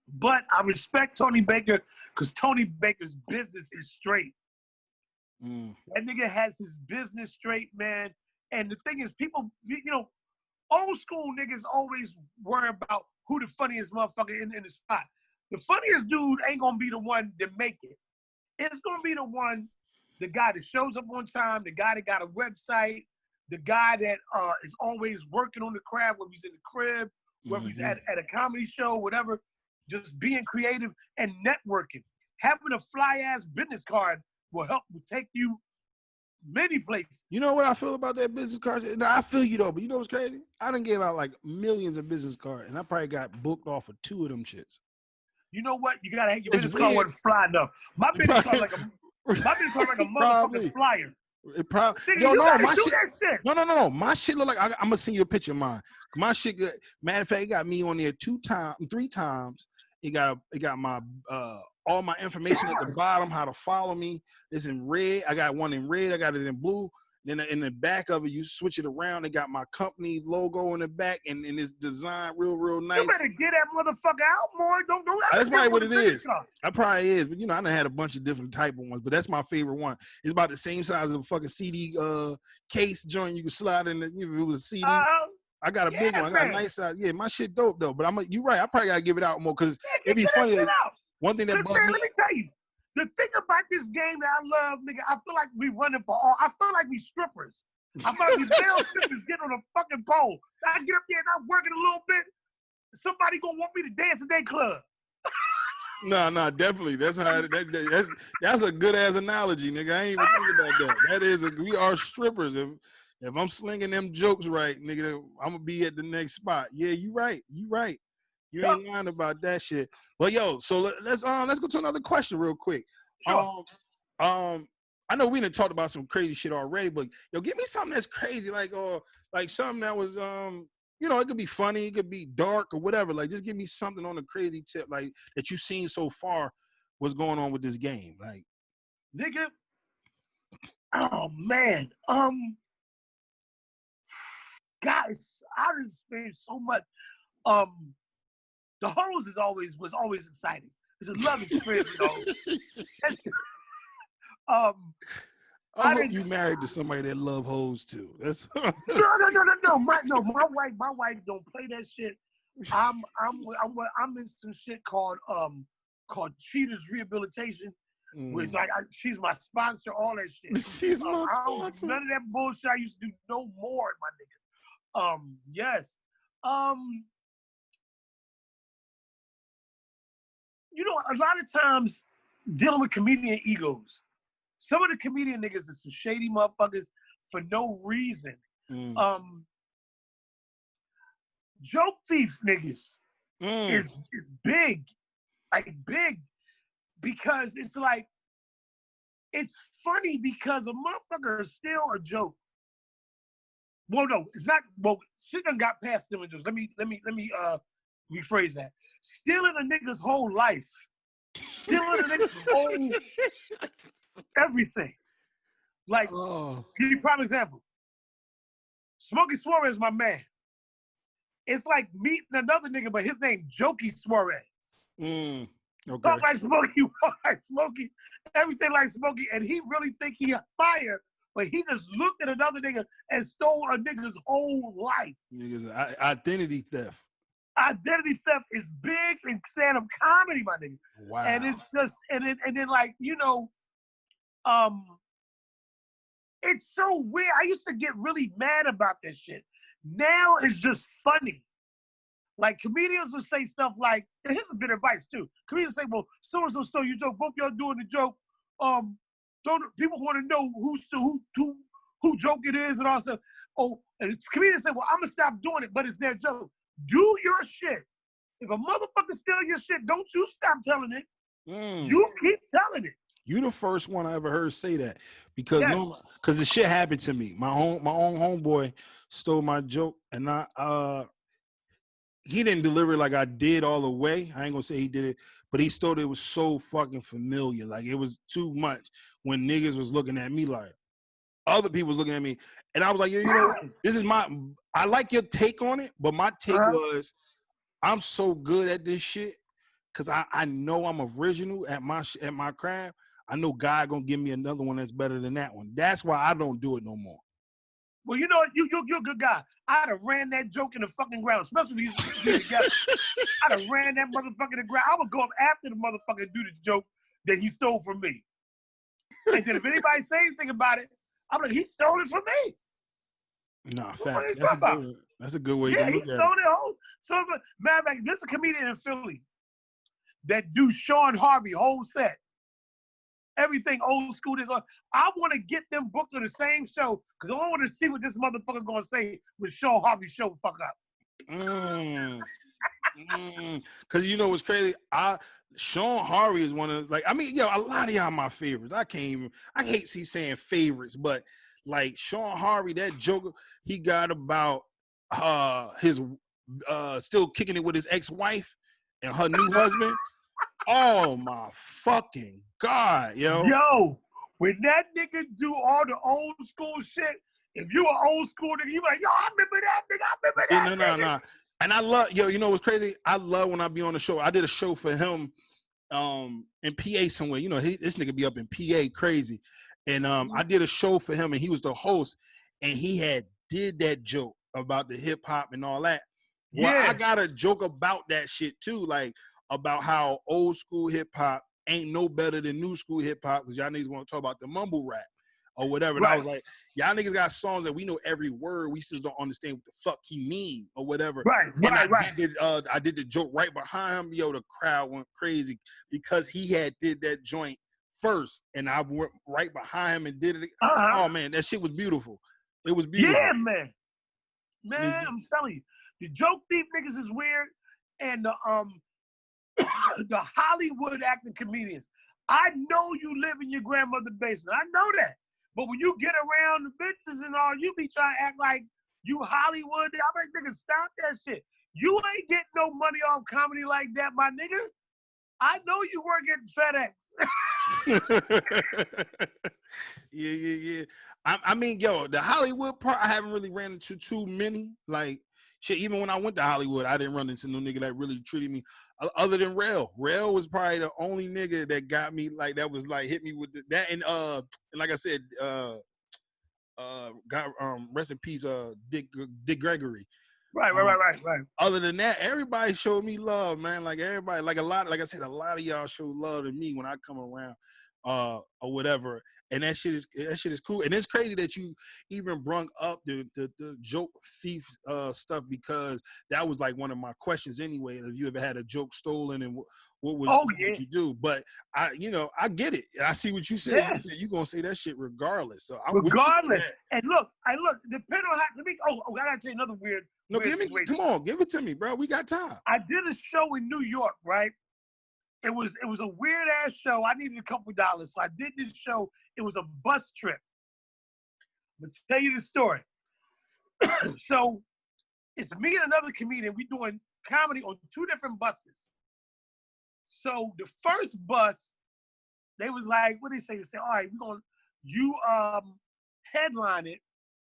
But I respect Tony Baker because Tony Baker's business is straight. That nigga has his business straight, man. And the thing is, people, old school niggas always worry about who the funniest motherfucker in the spot. The funniest dude ain't gonna be the one that make it. It's gonna be the guy that shows up on time, the guy that got a website, the guy that is always working on the craft, whether he's in the crib, whether he's at a comedy show, whatever, just being creative and networking. Having a fly-ass business card will take you many places. You know what I feel about that business card? No, I feel you though, but you know what's crazy? I done gave out like millions of business cards, and I probably got booked off of 2 of them shits. You know what? You gotta have your business card when it's fly enough. My business card like a motherfucking flyer. It probably. No, my shit. No. My shit look like I'm gonna send you a picture of mine. My shit. Matter of fact, it got me on there 3 times. It got my all my information at the bottom, how to follow me. It's in red. I got one in red. I got it in blue. Then in the back of it, you switch it around. It got my company logo in the back, and it's designed real nice. You better get that motherfucker out more. Don't. That's probably what it is. That probably is. But I done had a bunch of different type of ones. But that's my favorite one. It's about the same size as a fucking CD case joint. You can slide in. It was a CD. I got a big one. I got a nice size. Yeah, my shit dope though. But you're right. I probably gotta give it out more because it'd be funny. One thing that bugs me. Let me tell you. The thing about this game that I love, nigga, I feel like we running for all. I feel like we strippers. I feel like we male strippers get on a fucking pole. I get up there and I'm working a little bit. Somebody gonna want me to dance in their club. No, definitely. That's how. That's a good ass analogy, nigga. I ain't even thinking about that. We are strippers. If I'm slinging them jokes right, nigga, I'm gonna be at the next spot. Yeah, you right. You ain't lying about that shit. But so let's go to another question real quick. Sure. I know we done talked about some crazy shit already, but give me something that's crazy, like something that was it could be funny, it could be dark or whatever. Like just give me something on the crazy tip, like that you've seen so far. What's going on with this game, like nigga? Oh man, guys, I done experienced so much. The hose was always exciting. It's a love experience, I hope you married to somebody that love hoes too. That's no. My wife don't play that shit. I'm in some shit called called Cheaters Rehabilitation. Which like she's my sponsor, all that shit. She's my sponsor. None of that bullshit I used to do no more, my nigga. Yes. You know, a lot of times dealing with comedian egos, some of the comedian niggas are some shady motherfuckers for no reason. Joke thief niggas is big, like big, because it's like, it's funny because a motherfucker is still a joke. Well, no, it's not. Well, shit done got past them jokes. Let me rephrase that. Stealing a nigga's whole life, stealing a nigga's whole everything. Like, give you a prime example. Smokey Suarez is my man. It's like meeting another nigga, but his name Jokey Suarez. Okay. Talk like Smokey, walk like Smokey, everything like Smokey, and he really think he a fire, but he just looked at another nigga and stole a nigga's whole life. Niggas, identity theft. Identity theft is big in stand-up comedy, my nigga. Wow. And it's just, and then like, you know, it's so weird. I used to get really mad about this shit. Now it's just funny. Like, comedians will say stuff like, and here's a bit of advice too. Comedians say, well, so-and-so stole your joke. Both y'all doing the joke. People want to know who joke it is and all stuff. Oh, and comedians say, well, I'm going to stop doing it, but it's their joke. Do your shit. If a motherfucker steal your shit, don't you stop telling it. You keep telling it. You the first one I ever heard say that, because the shit happened to me. My own homeboy stole my joke, and he didn't deliver it like I did all the way. I ain't gonna say he did it, but he stole it. It was so fucking familiar. Like, it was too much when niggas was looking at me like, other people was looking at me. And I was like, you know what? This is I like your take on it, but my take was, I'm so good at this shit because I know I'm original at my craft. I know God gonna give me another one that's better than that one. That's why I don't do it no more. Well, you know what? You're a good guy. I'd have ran that joke in the fucking ground, especially if you together. I'd have ran that motherfucker in the ground. I would go up after the motherfucker and do the joke that he stole from me. And then if anybody say anything about it, I'm like, he stole it from me. Nah, facts. That's a good way to look at it. Yeah, he stole it. So, matter of fact, there's a comedian in Philly that do Sean Harvey whole set. Everything old school. I want to get them booked on the same show because I want to see what this motherfucker gonna say when Sean Harvey show fuck up. Because you know what's crazy? Sean Harvey is one of, like, I mean, a lot of y'all my favorites. I hate saying favorites, but like Sean Harvey, that joke he got about his still kicking it with his ex-wife and her new husband. Oh my fucking God, yo. Yo, when that nigga do all the old school shit, if you an old school nigga, you like, yo, I remember that nigga, Nah. And I love, you know what's crazy? I love when I be on the show. I did a show for him in PA somewhere. You know, this nigga be up in PA crazy. And I did a show for him and he was the host and he had did that joke about the hip hop and all that. Well, I got a joke about that shit too, like about how old school hip hop ain't no better than new school hip hop because y'all niggas want to talk about the mumble rap or whatever. And I was like, y'all niggas got songs that we know every word, we still don't understand what the fuck he mean or whatever. I did the joke right behind him. Yo, the crowd went crazy because he had did that joint first, and I went right behind him and did it. Oh man, that shit was beautiful. It was beautiful. Yeah, man. I'm telling you, the joke thief niggas is weird, and the the Hollywood acting comedians. I know you live in your grandmother's basement. I know that. But when you get around the bitches and all, you be trying to act like you Hollywood. I'm like, nigga, stop that shit. You ain't getting no money off comedy like that, my nigga. I know you work at FedEx. Yeah. I mean, yo, the Hollywood part, I haven't really ran into too many. Like, shit, even when I went to Hollywood, I didn't run into no nigga that really treated me other than Rail. Rail was probably the only nigga that got me, like, that was like, hit me with that. And like I said, rest in peace, Dick Gregory. Right. Other than that, everybody showed me love, man. Like everybody, like I said, a lot of y'all show love to me when I come around, or whatever. And that shit is cool. And it's crazy that you even brung up the joke thief stuff, because that was like one of my questions anyway. If you ever had a joke stolen, and what would you do? But I get it. I see what you said. Yeah. You said you gonna say that shit regardless. So I'm regardless. And look, depending on how. Let me. I gotta tell you another weird. No, weird come on, give it to me, bro. We got time. I did a show in New York, right? It was a weird ass show. I needed a couple dollars, so I did this show. It was a bus trip. Let's tell you the story. So it's me and another comedian. We doing comedy on 2 different buses. So the first bus, they was like, what did they say? They said, all right, you headline it,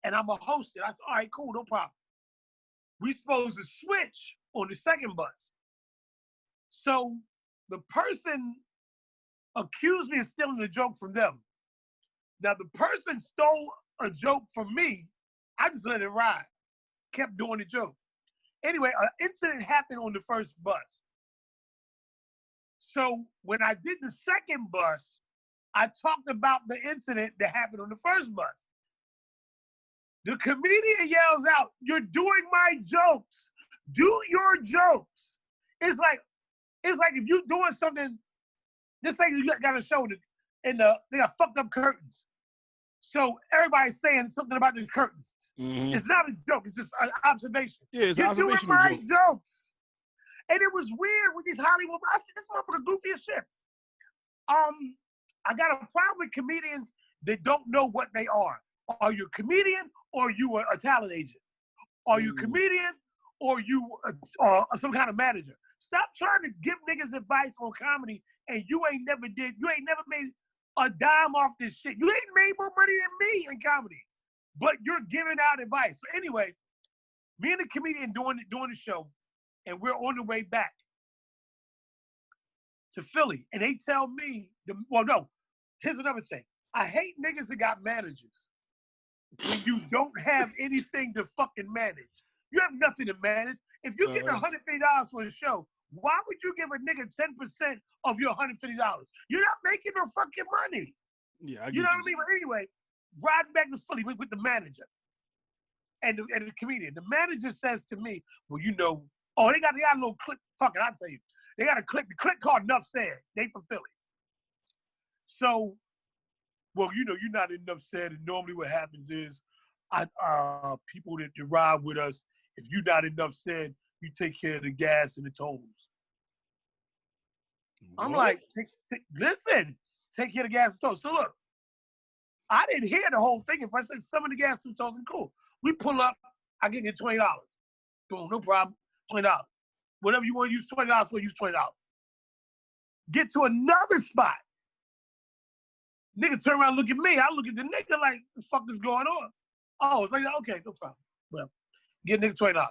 and I'm gonna host it. I said, all right, cool, no problem. We supposed to switch on the second bus. So the person accused me of stealing a joke from them. Now the person stole a joke from me. I just let it ride. Kept doing the joke. Anyway, an incident happened on the first bus. So when I did the second bus, I talked about the incident that happened on the first bus. The comedian yells out, "You're doing my jokes. Do your jokes." It's like if you're doing something, just like you got a show and they got fucked up curtains. So everybody's saying something about these curtains. Mm-hmm. It's not a joke. It's just an observation. Yeah, it's You're doing my jokes. And it was weird with these Hollywood. I said, this motherfucker goofy as shit. I got a problem with comedians that don't know what they are. Are you a comedian or you a talent agent? Are you a comedian or you some kind of manager? Stop trying to give niggas advice on comedy and you ain't never made a dime off this shit. You ain't made more money than me in comedy, but you're giving out advice. So anyway, me and the comedian doing the show, and we're on the way back to Philly, and they tell me, here's another thing. I hate niggas that got managers when you don't have anything to fucking manage. You have nothing to manage. If you're getting $150 for a show, why would you give a nigga 10% of your $150? You're not making no fucking money. Yeah, you know what I mean? But anyway, riding back to Philly with the manager and the comedian. The manager says to me, well, they got a little click. Fuck it, I'll tell you. They got a click. The click called Enough Said. They from Philly. So, well, you're not in Enough Said, and normally what happens is, people that ride with us, if you're not Enough Said, you take care of the gas and the tolls. I'm like, listen, take care of the gas and tolls. So look, I didn't hear the whole thing. If I said some of the gas and tolls, cool. We pull up, I get you $20. Boom, no problem, $20. Whatever you want to use $20 for, use $20. Get to another spot. Nigga turn around and look at me. I look at the nigga like, the fuck is going on? Oh, it's like, okay, no problem. Well, get nigga $20.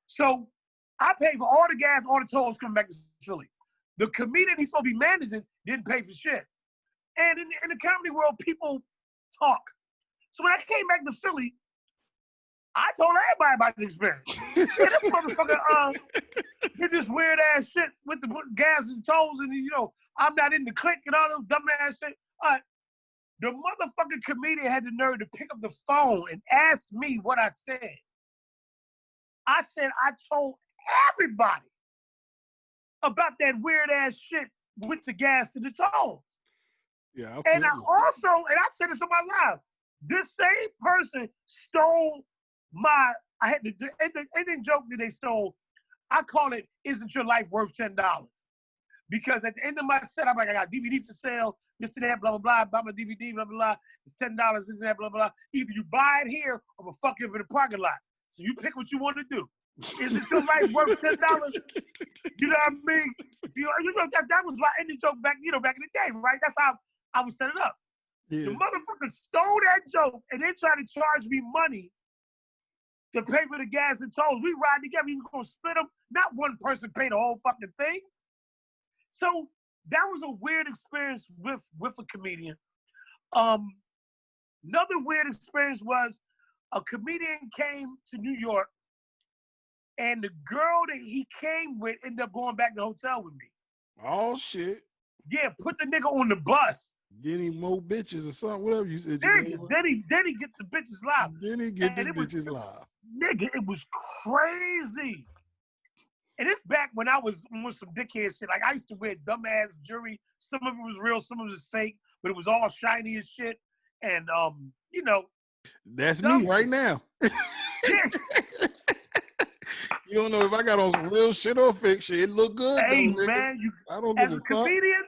So I paid for all the gas, all the tolls coming back to Philly. The comedian he's supposed to be managing didn't pay for shit. And in the comedy world, people talk. So when I came back to Philly, I told everybody about the experience. Yeah, this motherfucker did this weird ass shit with the gas and tolls, and I'm not in the clique and all those dumb ass shit. The motherfucking comedian had the nerve to pick up the phone and ask me what I said. I said I told everybody about that weird ass shit with the gas and the tolls. Yeah. Okay. And I said this on my live. This same person stole I had the ending joke that they stole. I call it, "Isn't your life worth $10?" Because at the end of my set, I'm like, I got DVD for sale, this and that, blah, blah, blah. Buy my DVD, blah, blah, blah. It's $10, this and that, blah, blah. Either you buy it here or I'm fuck you up in the parking lot. So you pick what you want to do. Isn't your life worth $10? You know what I mean? That was my ending joke back in the day, right? That's how I would set it up. Yeah. The motherfucker stole that joke and then tried to charge me money to pay for the gas and tolls. We ride together. We were going to split them. Not one person pay the whole fucking thing. So that was a weird experience with a comedian. Another weird experience was a comedian came to New York And the girl that he came with ended up going back to the hotel with me. Oh shit. Yeah, put the nigga on the bus. Denny more bitches or something, whatever you said. Denny get the bitches live. Denny get the bitches live. Nigga, it was crazy. And it's back when I was on some dickhead shit. Like I used to wear dumbass jewelry. Some of it was real, some of it was fake, but it was all shiny as shit. And you know. That's me right now. You don't know if I got on some real shit or fake shit. It look good. Hey though, man, I don't as a comedian,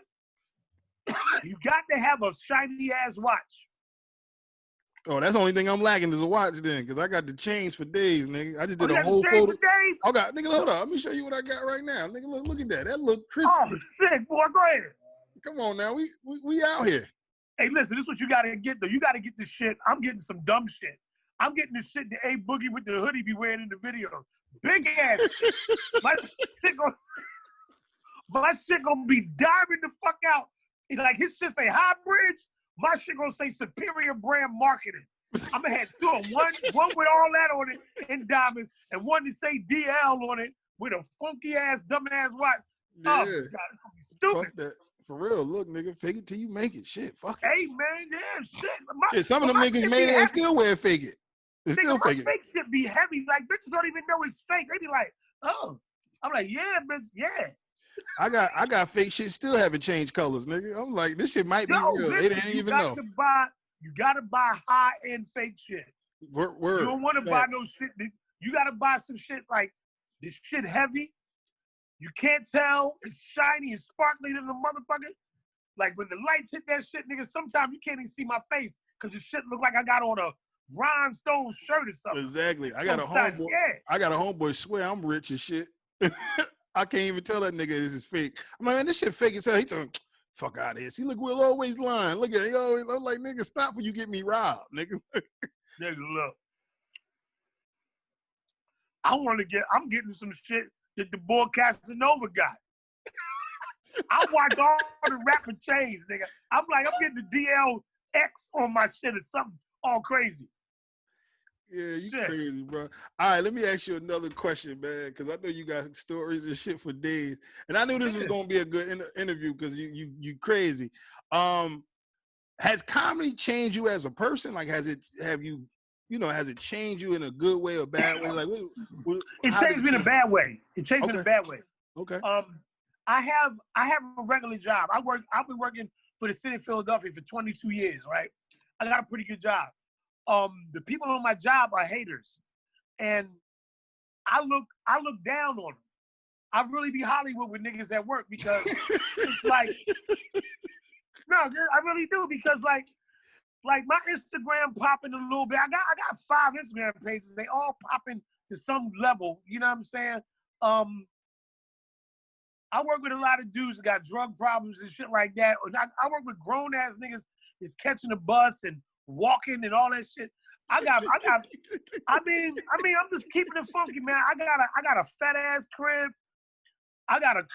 you got to have a shiny ass watch. Oh, that's the only thing I'm lacking is a watch then, because I got the change for days, nigga. I just did a whole photo. For days? I got, nigga, hold on. Let me show you what I got right now. Nigga, look at that. That look crispy. Oh, sick, boy. Go ahead. Come on now. We out here. Hey, listen, this is what you got to get, though. You got to get this shit. I'm getting some dumb shit. I'm getting the shit that A Boogie with the hoodie be wearing in the video. Big ass shit. My shit gonna be diving the fuck out. It's like his shit say high bridge. My shit gonna say superior brand marketing. I'm gonna have two of one with all that on it in diamonds, and one that say DL on it with a funky ass, dumb ass watch. Yeah. Oh, God, it's gonna be stupid. Fuck that. For real, look, nigga, fake it till you make it. Shit, fuck it. Hey, man, yeah, shit. Some of them niggas made it and still wear fake it. They still fake it. Fake shit be heavy. Like, bitches don't even know it's fake. They be like, oh. I'm like, yeah, bitch, yeah. I got fake shit still haven't changed colors, nigga. I'm like, this shit might be real. They didn't even know. You gotta buy high-end fake shit. Word. You don't want to buy no shit. You gotta buy some shit like this shit heavy. You can't tell. It's shiny and sparkly than the motherfucker. Like when the lights hit that shit, nigga, sometimes you can't even see my face because the shit look like I got on a rhinestone shirt or something. Exactly. I got a homeboy. Yeah. I got a homeboy swear I'm rich as shit. I can't even tell that nigga this is fake. I'm like, man, this shit fake as hell. He told me, fuck out of here. See, look, we'll always lying. Look at it. I'm like, nigga, stop when you get me robbed, nigga. Nigga, look. I'm getting some shit that the boy Casanova got. I watch all the rapper chains, nigga. I'm like, I'm getting the DLX on my shit or something all crazy. Yeah, you crazy, bro. All right, let me ask you another question, man, because I know you got stories and shit for days. And I knew this was going to be a good interview because you crazy. Has comedy changed you as a person? Like, has it changed you in a good way or bad way? Like, it changed me in a bad way. It changed me in a bad way. Okay. I have a regular job. I've been working for the city of Philadelphia for 22 years, right? I got a pretty good job. The people on my job are haters, and I look down on them. I really be Hollywood with niggas at work because it's like, no, I really do because like my Instagram popping a little bit. I got 5 Instagram pages. They all popping to some level. You know what I'm saying? I work with a lot of dudes that got drug problems and shit like that. I work with grown ass niggas that's catching a bus and walking and all that shit. I mean, I'm just keeping it funky, man. I got a fat ass crib. I got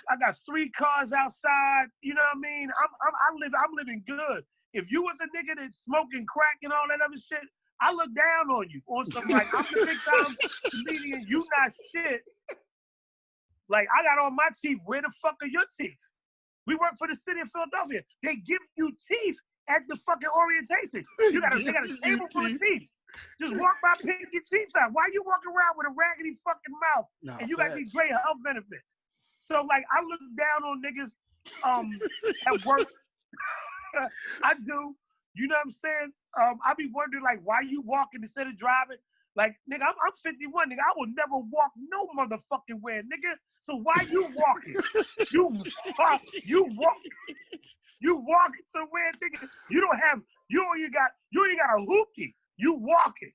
3 cars outside. You know what I mean? I'm living good. If you was a nigga that's smoking crack and all that other shit, I look down on you. On something like I'm the big time comedian. You not shit. Like I got on my teeth. Where the fuck are your teeth? We work for the city of Philadelphia. They give you teeth at the fucking orientation. They got a table full of teeth. Just walk by, pick your teeth out. Why you walking around with a raggedy fucking mouth and you got these great health benefits? So like I look down on niggas at work. I do. You know what I'm saying? I be wondering like why you walking instead of driving. Like nigga, I'm 51, nigga. I will never walk no motherfucking where, nigga. So why you walking? You walking somewhere, nigga. You only got a hoopty. You walking,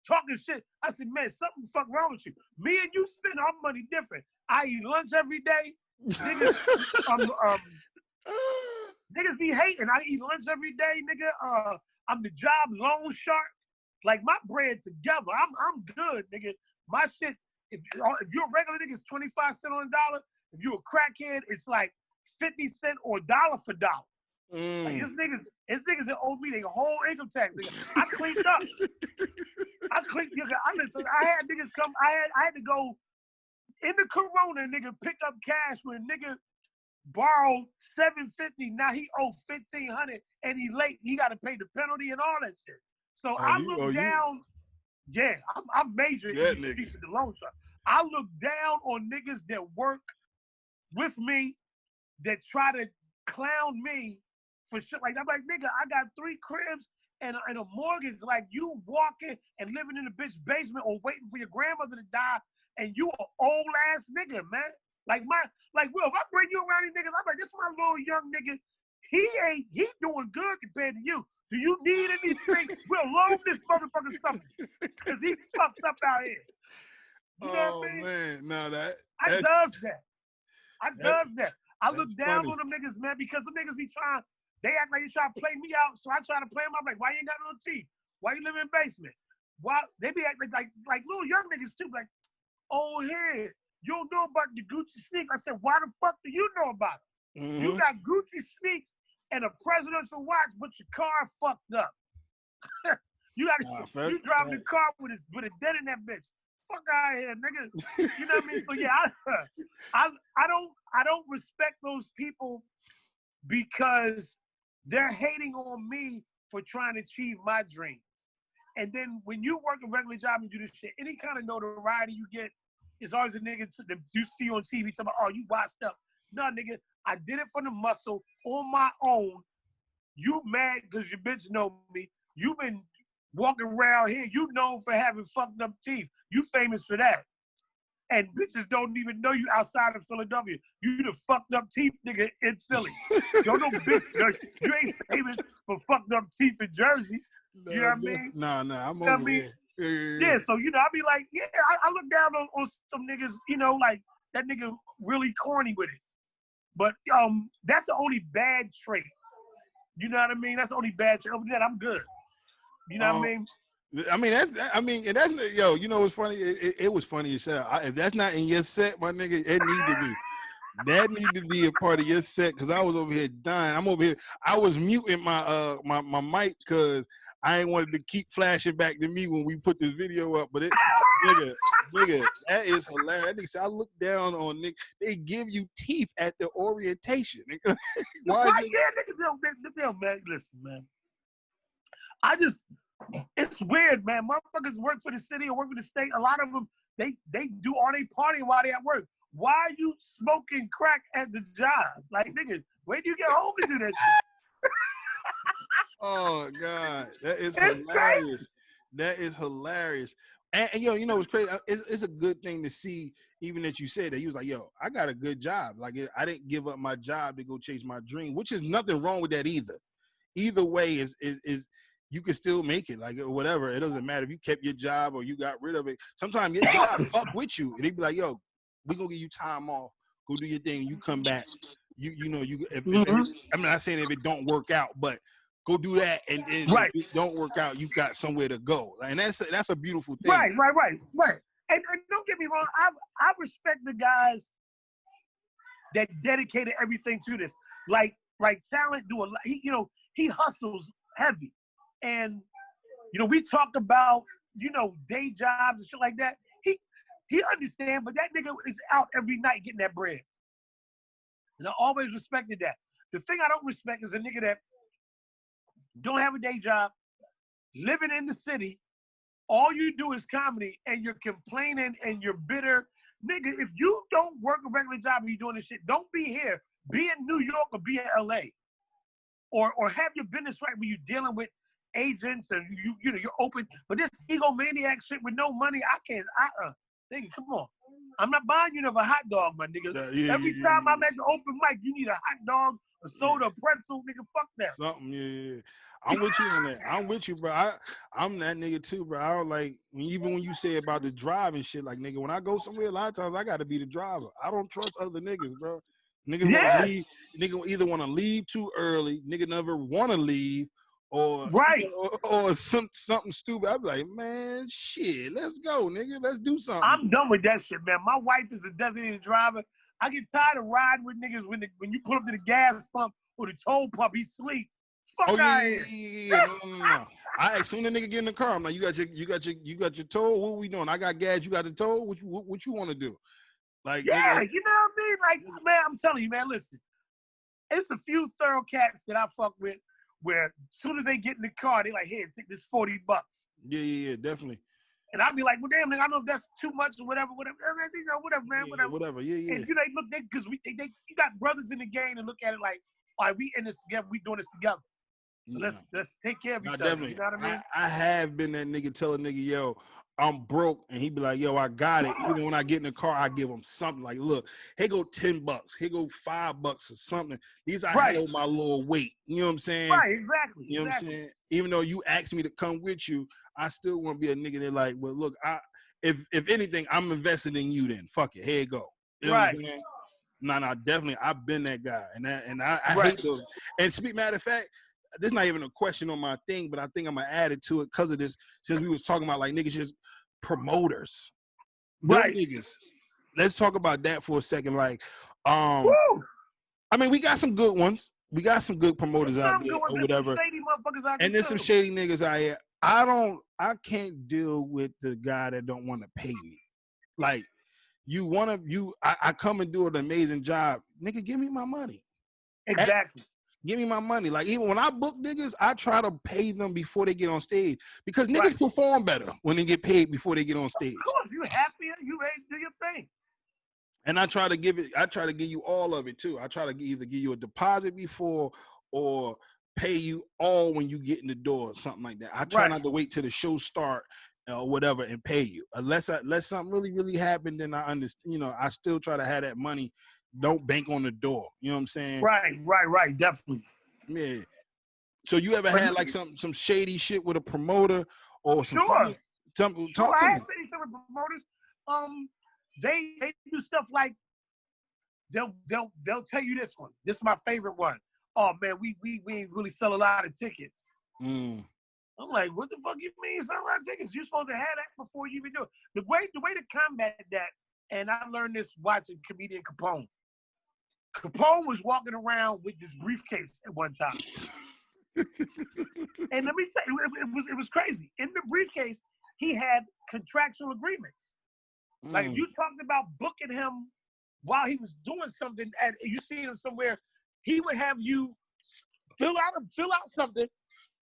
talking shit. I said, man, something fuck wrong with you. Me and you spend our money different. I eat lunch every day. Niggas, niggas be hating. I eat lunch every day, nigga. I'm the job loan shark. Like my bread together. I'm good, nigga. My shit. If you're a regular nigga, it's 25 cents on a dollar. If you're a crackhead, it's like 50 cents or dollar for dollar. Like it's niggas that owe me their whole income tax. Nigga. I cleaned up. Listen. I had niggas come. I had to go in the Corona, nigga, pick up cash when a nigga borrowed $750. Now he owe $1,500 and he late. He got to pay the penalty and all that shit. So I look down. Yeah, I'm major in these streets with the loan shark. I look down on niggas that work with me that try to clown me for shit like that. I'm like, nigga, I got 3 cribs and a mortgage. Like, you walking and living in a bitch basement or waiting for your grandmother to die, and you an old ass nigga, man. Like, Will, if I bring you around these niggas, I'm like, this my little young nigga. He doing good compared to you. Do you need anything? We'll loan this motherfucker something. Cause he fucked up out here. You know what I mean? Man, no, I does that. I look down on them niggas, man, because them niggas be trying, they act like they try to play me out, so I try to play them. I'm like, why you ain't got no teeth? Why you live in a basement? Why they be acting like little young niggas too, like, oh here, you don't know about the Gucci sneaks. I said, why the fuck do you know about it? Mm-hmm. You got Gucci sneaks and a presidential watch, but your car fucked up. You driving the car with a dent in that bitch. Fuck out of here, nigga. You know what I mean? So yeah, I don't respect those people because they're hating on me for trying to achieve my dream. And then when you work a regular job and do this shit, any kind of notoriety you get is always a nigga that you see on TV talking about, oh, you washed up. No, nigga, I did it for the muscle on my own. You mad because your bitch know me. You been walking around here. You known for having fucked up teeth. You famous for that. And bitches don't even know you outside of Philadelphia. You the fucked up teeth nigga in Philly. Don't know bitch. You ain't famous for fucked up teeth in Jersey. You know what I mean? Nah, I'm over there. Yeah, so, you know, I be like, yeah, I look down on some niggas, you know, like, that nigga really corny with it. But that's the only bad trait. You know what I mean? That's the only bad trait. Other than that, I'm good. You know what I mean? Yo, you know what's funny? It was funny as hell. If that's not in your set, my nigga, it need to be. That need to be a part of your set, because I was over here dying. I'm over here. I was muting my my mic because I ain't wanted to keep flashing back to me when we put this video up. But nigga, that is hilarious. That nigga said, I look down on nigga. They give you teeth at the orientation. Nigga. Why? Yeah, nigga, man. Listen, man. It's weird, man. Motherfuckers work for the city or work for the state. A lot of them, they do all they partying while they at work. Why are you smoking crack at the job? Like, nigga, when do you get home to do that shit? Oh, God. That is hilarious. Crazy. That is hilarious. And yo, you know what's crazy? It's a good thing to see, even that you said that. He was like, yo, I got a good job. Like, I didn't give up my job to go chase my dream, which is nothing wrong with that either. Either way is you can still make it, like, whatever. It doesn't matter if you kept your job or you got rid of it. Sometimes your job fuck with you, and they be like, yo, we gonna give you time off. Go do your thing. You come back. You know, I'm not saying if it don't work out, but go do that, and right. If it don't work out, you got somewhere to go. And that's a beautiful thing. Right. And don't get me wrong, I respect the guys that dedicated everything to this. Like Talent do a lot. He hustles heavy. And, you know, we talk about, you know, day jobs and shit like that. He understands, but that nigga is out every night getting that bread. And I always respected that. The thing I don't respect is a nigga that don't have a day job, living in the city, all you do is comedy, and you're complaining and you're bitter. Nigga, if you don't work a regular job and you're doing this shit, don't be here. Be in New York or be in LA. Or have your business right where you're dealing with agents and you know you're open. But this egomaniac shit with no money, I can't. Nigga, come on. I'm not buying you never a hot dog, my nigga. Every time I'm at the open mic, you need a hot dog, a soda, a pretzel, nigga. Fuck that. Something, yeah. I'm with you on that. I'm with you, bro. I'm that nigga too, bro. I don't like even when you say about the drive and shit, like, nigga, when I go somewhere, a lot of times I gotta be the driver. I don't trust other niggas, bro. Niggas wanna leave, nigga either wanna leave too early, nigga never wanna leave, or right, or something stupid. I'm like, man, shit, let's go, nigga. Let's do something. I'm done with that shit, man. My wife is a designated driver. I get tired of riding with niggas when you pull up to the gas pump or the toll pump, he sleep. Fuck out here. Yeah. No. I soon the nigga get in the car. I'm like, you got your toll. What we doing? I got gas. You got the toll. What you want to do? Like, yeah, nigga, you know what I mean? Like, man, I'm telling you, man, listen. It's a few thorough cats that I fuck with where as soon as they get in the car, they like, here, take this $40. Yeah, definitely. And I'll be like, well, damn, nigga, I know if that's too much or whatever. You know, whatever, man, whatever. Whatever, yeah. And you know, look, because you got brothers in the game and look at it like, all right, we in this together, we doing this together. So let's take care of each other. Definitely. You know what I mean? I have been that nigga tell a nigga, yo, I'm broke, and he be like, yo, I got it. Even when I get in the car, I give him something like, look, here go $10, here go $5 or something. These I held my little weight. You know what I'm saying? Right, exactly. You know what I'm saying? Even though you asked me to come with you, I still want to be a nigga that like, well, look, if anything, I'm invested in you. Then fuck it, here you go. You know what I'm saying? No, definitely, I've been that guy, and I hate those. And matter of fact, this is not even a question on my thing, but I think I'm gonna add it to it because of this. Since we was talking about like niggas just promoters, right? Niggas. Let's talk about that for a second. Like, I mean, we got some good ones. We got some good promoters out there or whatever. There's some shady motherfuckers out there. And there's some shady niggas out here. I can't deal with the guy that don't want to pay me. Like, I come and do an amazing job. Nigga, give me my money. Exactly. Give me my money. Like, even when I book niggas, I try to pay them before they get on stage. Because niggas perform better when they get paid before they get on stage. Of course, you happier, you ready to do your thing. And I try to give you all of it too. I try to either give you a deposit before or pay you all when you get in the door or something like that. I try not to wait till the show start or whatever and pay you. Unless something really, really happened, then I understand. You know, I still try to have that money. Don't bank on the door. You know what I'm saying? Right. Definitely. Yeah. So you ever had like some shady shit with a promoter or some? Sure. Talk to me. I had shady stuff with promoters. They do stuff like they'll tell you this one. This is my favorite one. Oh man, we ain't really sell a lot of tickets. I'm like, what the fuck you mean sell a lot of tickets? You're supposed to have that before you even do it. The way to combat that, and I learned this watching comedian Capone. Capone was walking around with this briefcase at one time. And let me say, it was crazy. In the briefcase, he had contractual agreements. Like, if you talked about booking him while he was doing something, and you see him somewhere, he would have you fill out something.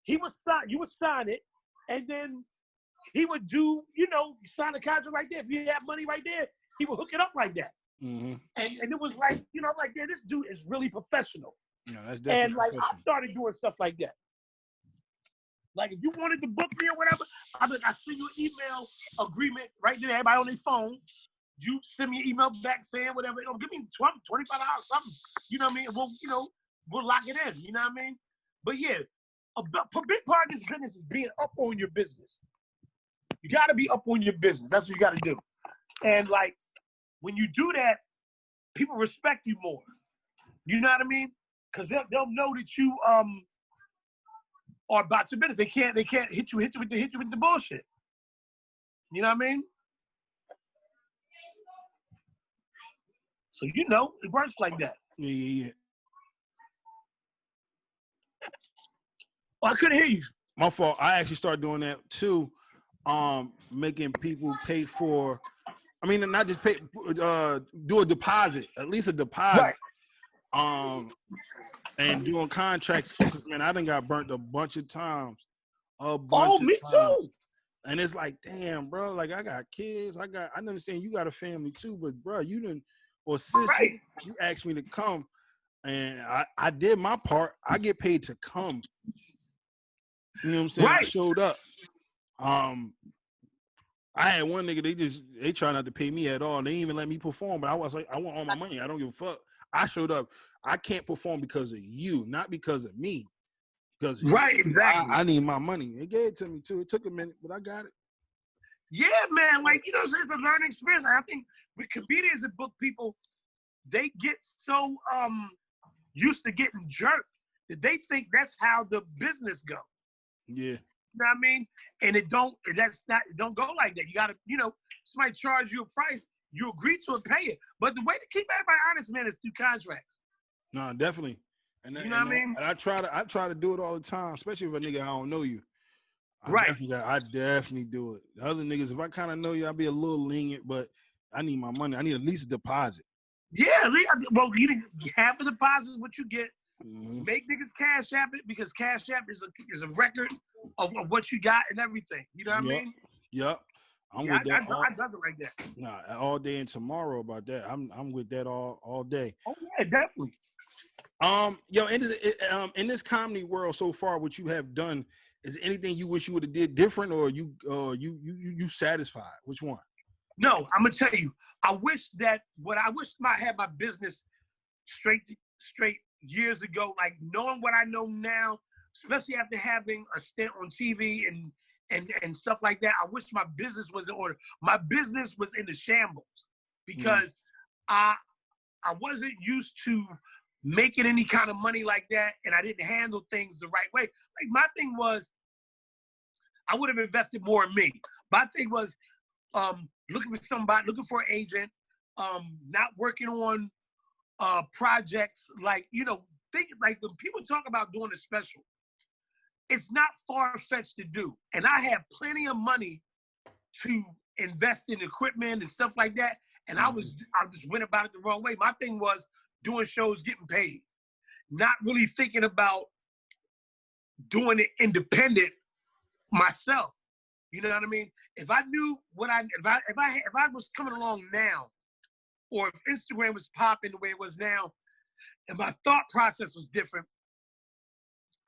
You would sign it, and then he would do, sign a contract right there. If you have money right there, he would hook it up like that. Mm-hmm. And it was like, like, yeah, this dude is really professional. No, that's definitely and like, I started doing stuff like that. Like, if you wanted to book me or whatever, I send you an email agreement right there. Everybody on their phone. You send me an email back saying whatever. Give me $25, something. You know what I mean? We'll lock it in. You know what I mean? But yeah, a big part of this business is being up on your business. You got to be up on your business. That's what you got to do. And like, when you do that, people respect you more. You know what I mean? Because they'll know that you are about your business. They can't hit you with the bullshit. You know what I mean? So it works like that. Yeah. Oh, I couldn't hear you. My fault. I actually started doing that too. Making people pay for. I mean, not just pay. Do a deposit, at least a deposit. Right. And doing contracts. Man, I done got burnt a bunch of times. Me too. And it's like, damn, bro. Like, I got kids. I understand you got a family too, but bro, you didn't. Or sis, you asked me to come, and I did my part. I get paid to come. You know what I'm saying? Right. I showed up. I had one nigga, they try not to pay me at all. They didn't even let me perform, but I was like, I want all my money. I don't give a fuck. I showed up. I can't perform because of you, not because of me. Because exactly. I need my money. They gave it to me too. It took a minute, but I got it. Yeah, man. Like, it's a learning experience. I think with comedians and book people, they get so used to getting jerked that they think that's how the business go. Yeah. You know what I mean? And it don't go like that. You gotta, somebody charge you a price, you agree to it, pay it. But the way to keep everybody honest, man, is through contracts. No, definitely. And you know what I mean? And I try to do it all the time, especially if a nigga I don't know you. I definitely do it. The other niggas, if I kind of know you, I'll be a little lenient, but I need my money. I need at least a deposit. Yeah, well, you half a deposit is what you get. Make niggas Cash App it, because Cash App is a record of what you got and everything. You know what I mean? Yep. I'm with that. I love it like that. Nah, all day and tomorrow about that. I'm with that all day. Oh yeah, definitely. Yo, in this comedy world so far, what you have done, is anything you wish you would have did different, or you satisfied? Which one? No, I'm gonna tell you. I wish I had my business straight years ago. Like knowing what I know now, especially after having a stint on TV and stuff like that. I wish my business was in order. My business was in the shambles because I wasn't used to making any kind of money like that, and I didn't handle things the right way. Like my thing was, I would have invested more in me. My thing was looking for an agent, not working on projects like, like when people talk about doing a special, it's not far-fetched to do. And I had plenty of money to invest in equipment and stuff like that. And I just went about it the wrong way. My thing was doing shows, getting paid, not really thinking about doing it independent myself. You know what I mean? If I knew if I was coming along now, or if Instagram was popping the way it was now, and my thought process was different,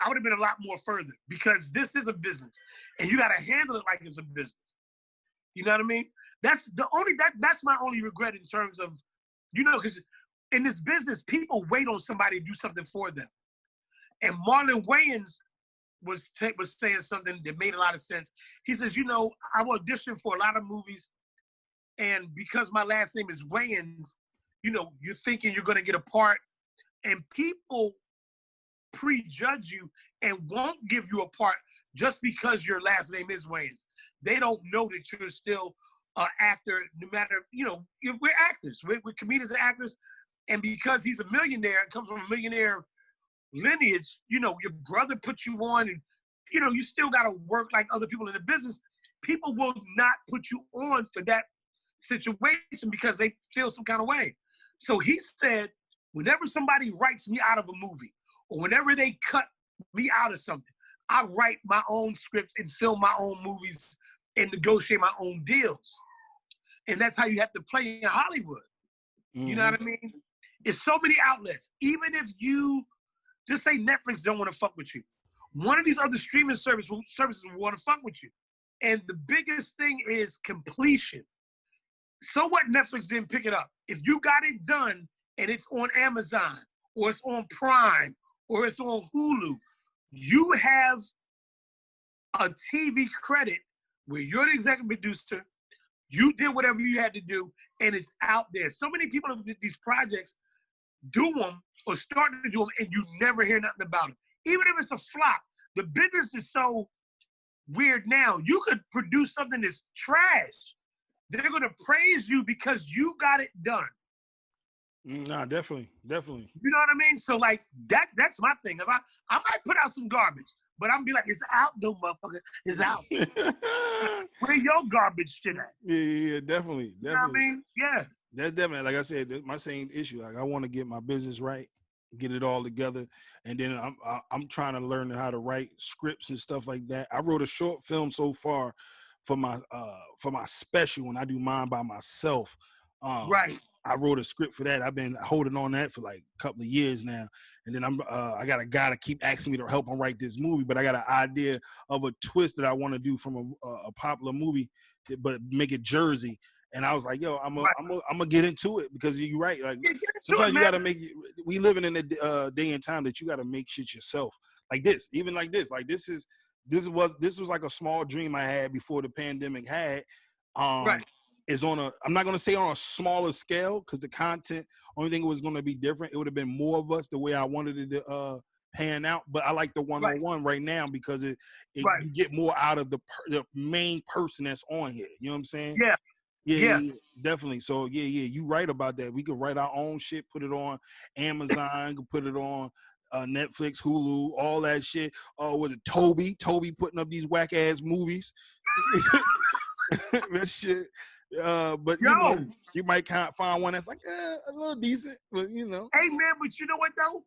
I would have been a lot more further, because this is a business and you got to handle it like it's a business. You know what I mean? That's my only regret in terms of, because in this business, people wait on somebody to do something for them. And Marlon Wayans was saying something that made a lot of sense. He says, I auditioned for a lot of movies, and because my last name is Wayans, you're thinking you're going to get a part, and people prejudge you and won't give you a part just because your last name is Wayans. They don't know that you're still an actor, no matter, we're actors. We're comedians and actors. And because he's a millionaire, it comes from a millionaire lineage, your brother put you on, and, you still got to work like other people in the business. People will not put you on for that situation because they feel some kind of way. So he said, whenever somebody writes me out of a movie, or whenever they cut me out of something, I write my own scripts and film my own movies and negotiate my own deals. And that's how you have to play in Hollywood. You know what I mean? It's so many outlets. Even if you just say Netflix don't want to fuck with you, one of these other streaming services will want to fuck with you. And the biggest thing is completion. So what Netflix didn't pick it up? If you got it done and it's on Amazon, or it's on Prime, or it's on Hulu, you have a TV credit where you're the executive producer, you did whatever you had to do, and it's out there. So many people of these projects do them or start to do them, and you never hear nothing about them. Even if it's a flop, the business is so weird now. You could produce something that's trash. They're going to praise you because you got it done. Nah, definitely. You know what I mean? So like that's my thing. If I might put out some garbage, but I'm be like, it's out though, motherfucker. It's out. Where your garbage shit at? Yeah, definitely. You know what I mean? Yeah. That's definitely, like I said, that's my same issue. Like I want to get my business right, get it all together, and then I'm trying to learn how to write scripts and stuff like that. I wrote a short film so far for my special when I do mine by myself. Right. I wrote a script for that. I've been holding on that for like a couple of years now. And then I got a guy to keep asking me to help him write this movie, but I got an idea of a twist that I want to do from a popular movie, but make it Jersey. And I was like, yo, I'm gonna get into it, because you're right. Like sometimes you gotta make. We living in a day and time that you gotta make shit yourself. Like this, even like this. Like this was like a small dream I had before the pandemic had. Right. Is on I'm not gonna say on a smaller scale, because the content, only thing was gonna be different. It would have been more of us the way I wanted it to pan out. But I like the one-on-one right now, because you get more out of the main person that's on here. You know what I'm saying? Yeah, definitely. So yeah, you right about that. We could write our own shit, put it on Amazon, could put it on Netflix, Hulu, all that shit. Was it Toby putting up these whack ass movies? That shit. But you know, you might find one that's like a little decent, but you know. Hey man, but you know what though?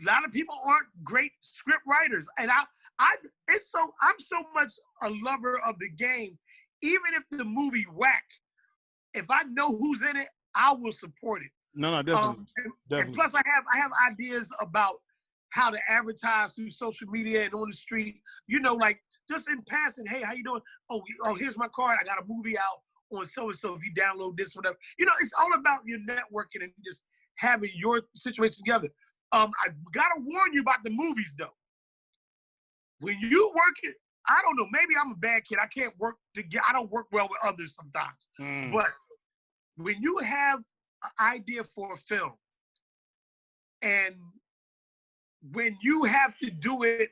A lot of people aren't great script writers, and I'm so much a lover of the game. Even if the movie whack, if I know who's in it, I will support it. No, definitely. And plus, I have ideas about how to advertise through social media and on the street. You know, like just in passing, hey, how you doing? Oh, here's my card. I got a movie out on so and so. If you download this, whatever. You know, it's all about your networking and just having your situation together. I gotta warn you about the movies though. When you work it, I don't know. Maybe I'm a bad kid. I can't work together. I don't work well with others sometimes. But when you have an idea for a film, and when you have to do it,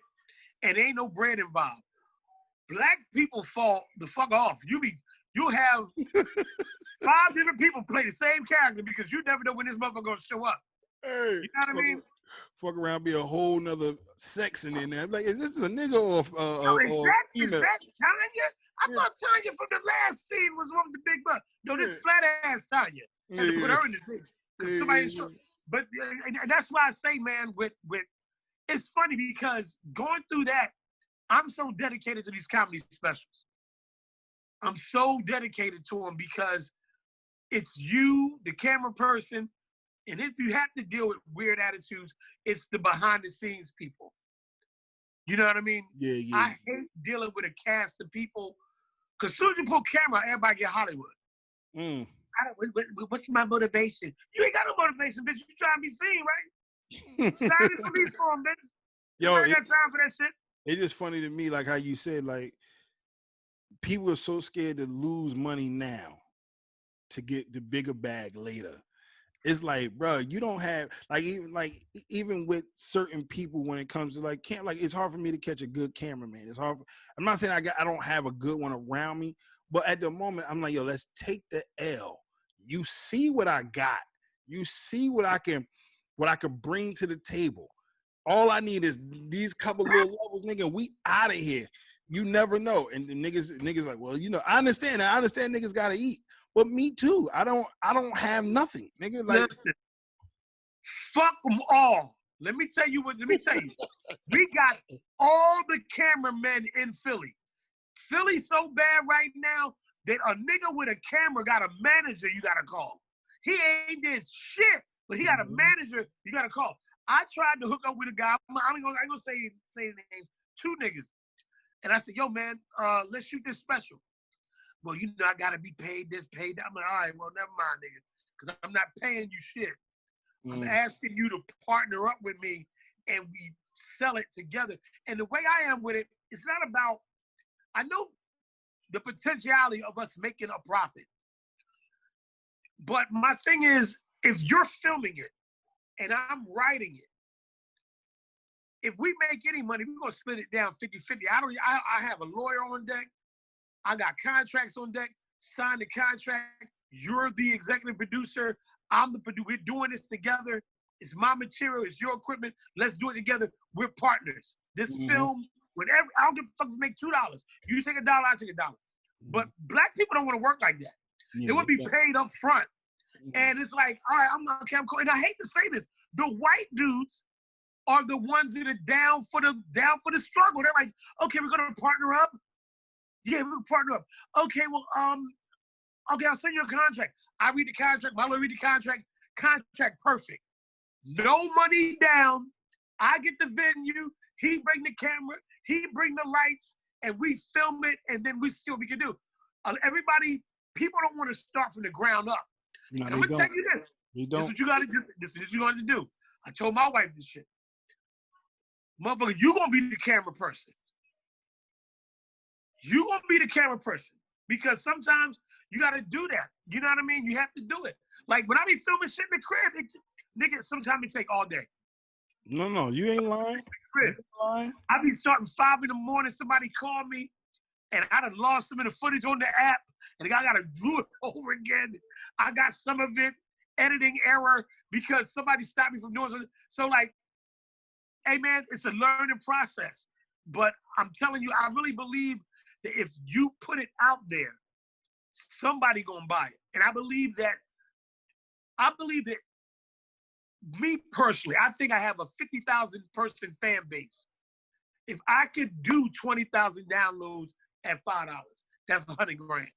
and ain't no bread involved, black people fall the fuck off. You'll have 5 different people play the same character because you never know when this motherfucker gonna show up. Hey, you know what I mean? Fuck around, be a whole nother section in there. Like, is this a nigga or female? Is that Tanya? I thought Tanya from the last scene was one with the big butt. No, this flat ass Tanya. Had to put her in the scene. Somebody but and that's why I say, man, with it's funny because going through that, I'm so dedicated to these comedy specials. I'm so dedicated to them because it's you, the camera person, and if you have to deal with weird attitudes, it's the behind the scenes people. You know what I mean? Yeah. I hate dealing with a cast of people because as soon as you pull camera, everybody get Hollywood. What's my motivation? You ain't got no motivation, bitch. You trying to be seen, right? Sign it for me for him, bitch. Yo, I got time for that shit. It's just funny to me, like how you said, like people are so scared to lose money now to get the bigger bag later. It's like, bro, you don't have even with certain people when it comes to like it's hard for me to catch a good cameraman. It's hard. I'm not saying I don't have a good one around me, but at the moment I'm like, yo, let's take the L. You see what I got. You see what I can bring to the table. All I need is these couple little levels, nigga. We out of here. You never know. And the niggas like, well, you know, I understand niggas gotta eat. But me too. I don't have nothing. Nigga, like listen, fuck them all. Let me tell you. We got all the cameramen in Philly. Philly's so bad right now that a nigga with a camera got a manager you gotta call. He ain't did shit, but he got a manager you gotta call. I tried to hook up with a guy. I ain't gonna say his name. 2 niggas. And I said, yo, man, let's shoot this special. Well, you know, I gotta be paid this, paid that. I'm like, all right, well, never mind, nigga. Because I'm not paying you shit. I'm asking you to partner up with me and we sell it together. And the way I am with it, it's not about, I know the potentiality of us making a profit. But my thing is, if you're filming it and I'm writing it, if we make any money, we're gonna split it down 50-50. I have a lawyer on deck. I got contracts on deck. Sign the contract. You're the executive producer. I'm the producer. We're doing this together. It's my material. It's your equipment. Let's do it together. We're partners. This film, whatever. I don't give a fuck if we make $2. You take $1, I take $1. But black people don't want to work like that. They want to be paid up front. And it's like, all right, I'm cool. And I hate to say this, the white dudes are the ones that are down for the struggle. They're like, okay, we're gonna partner up. Yeah, we're gonna partner up. Okay, well, okay, I'll send you a contract. I read the contract, my lawyer read the contract. Contract perfect. No money down. I get the venue, he bring the camera, he bring the lights, and we film it, and then we see what we can do. Everybody, people don't want to start from the ground up. No, and I'm gonna tell you this. You don't. This is what you gotta do. This is what you gotta do. I told my wife this shit. Motherfucker, you gonna be the camera person. You gonna be the camera person. Because sometimes you gotta do that. You know what I mean? You have to do it. Like when I be filming shit in the crib, nigga, sometimes it take all day. No, you ain't lying. I be starting 5 a.m. Somebody called me, and I done lost some of the footage on the app, and I gotta do it over again. I got some of it editing error because somebody stopped me from doing something. So like, hey man, it's a learning process. But I'm telling you, I really believe that if you put it out there, somebody gonna buy it. And I believe that me personally, I think I have a 50,000 person fan base. If I could do 20,000 downloads at $5, that's $100 grand.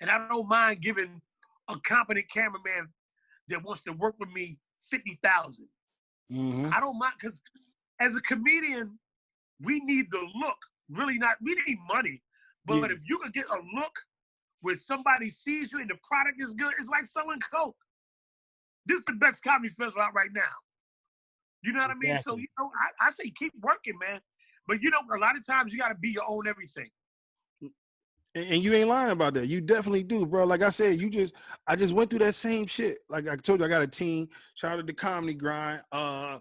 And I don't mind giving a competent cameraman that wants to work with me 50,000. I don't mind, because as a comedian, we need the look. Really not, we need money. But if you could get a look where somebody sees you and the product is good, it's like selling Coke. This is the best comedy special out right now. You know what I mean? So, you know, I say keep working, man. But, you know, a lot of times you got to be your own everything. And you ain't lying about that. You definitely do, bro. Like I said, I just went through that same shit. Like I told you, I got a team. Shout out to the Comedy Grind. I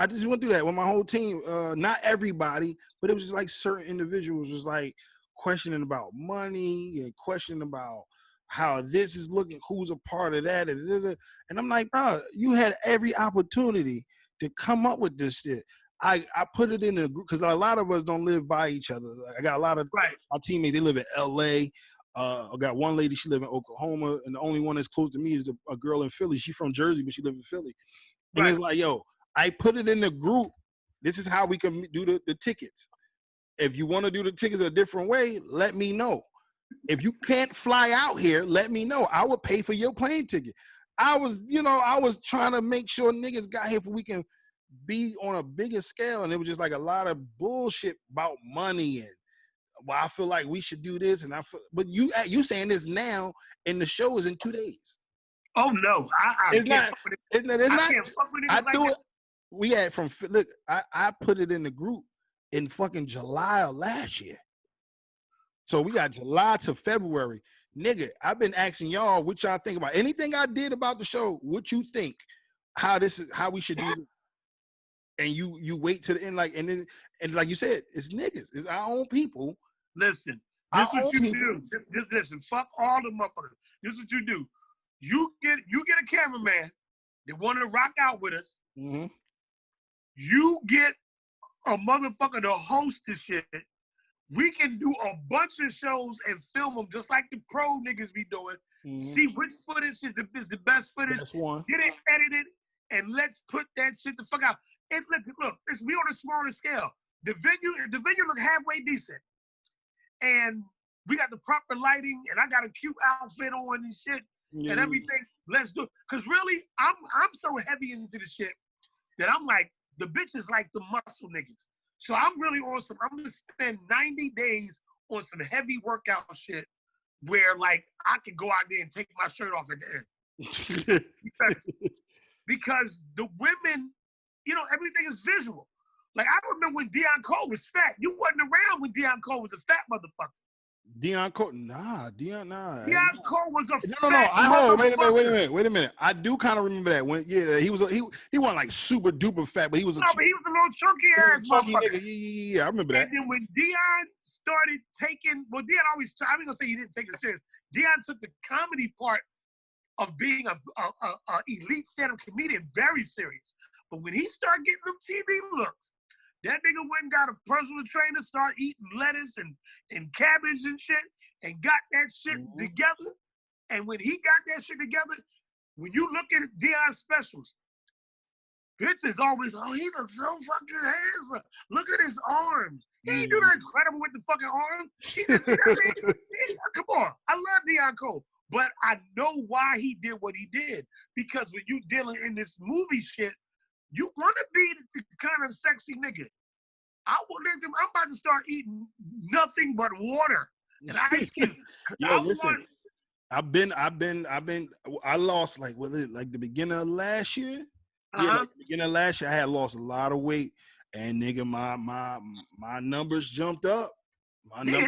just went through that with my whole team. Not everybody, but it was just like certain individuals was like questioning about money and questioning about how this is looking, who's a part of that. And I'm like, bro, you had every opportunity to come up with this shit. I put it in a group because a lot of us don't live by each other. I got a lot of my teammates, they live in LA. I got one lady, she live in Oklahoma, and the only one that's close to me is a girl in Philly. She's from Jersey, but she lives in Philly. And it's like, yo, I put it in the group. This is how we can do the tickets. If you want to do the tickets a different way, let me know. If you can't fly out here, let me know. I will pay for your plane ticket. I was trying to make sure niggas got here for we can be on a bigger scale, and it was just like a lot of bullshit about money and well, I feel like we should do this, and but you saying this now, and the show is in 2 days. Oh no, I can't fuck with it. I can't fuck with it. I do it. We had look. I put it in the group in fucking July of last year. So we got July to February. Nigga, I've been asking y'all what y'all think about anything I did about the show. What you think? How we should do it? And you wait to the end, like, and like you said, it's niggas. It's our own people. Listen, this is what you do. Just listen, fuck all the motherfuckers. This is what you do. You get a cameraman that want to rock out with us. Mm-hmm. You get a motherfucker to host the shit. We can do a bunch of shows and film them just like the pro niggas be doing. Mm-hmm. See which footage is the best footage. Best one. Get it edited, and let's put that shit the fuck out. And look, we on a smaller scale. The venue look halfway decent. And we got the proper lighting, and I got a cute outfit on and shit, and everything. Let's do it. Because really, I'm so heavy into the shit that I'm like, the bitches like the muscle niggas. So I'm really awesome. I'm gonna spend 90 days on some heavy workout shit where like I can go out there and take my shirt off at the end. because the women, you know, everything is visual. Like, I remember when Deion Cole was fat. You wasn't around when Deion Cole was a fat motherfucker. Deion Cole was a fat motherfucker. Wait a minute. I do kind of remember that. When he wasn't like super duper fat, but he was a but he was a little chunky ass motherfucker. Yeah, I remember that. And then when Deion started taking, Deion always, I'm not gonna say he didn't take it serious. Deion took the comedy part of being a elite stand-up comedian very serious. But when he started getting them TV looks, that nigga went and got a personal trainer, start eating lettuce and cabbage and shit, and got that shit together. And when he got that shit together, when you look at Deion's specials, bitches always, he looks so fucking handsome. Look at his arms. He ain't do that incredible with the fucking arms. He just, you know what I mean? Come on. I love Deion Cole. But I know why he did what he did. Because when you dealing in this movie shit, you want to be the kind of sexy nigga. I'm about to start eating nothing but water and ice cream. Yo, listen. I lost like the beginning of last year. Yeah, like the beginning of last year, I had lost a lot of weight, and nigga, my numbers jumped up. Nigga,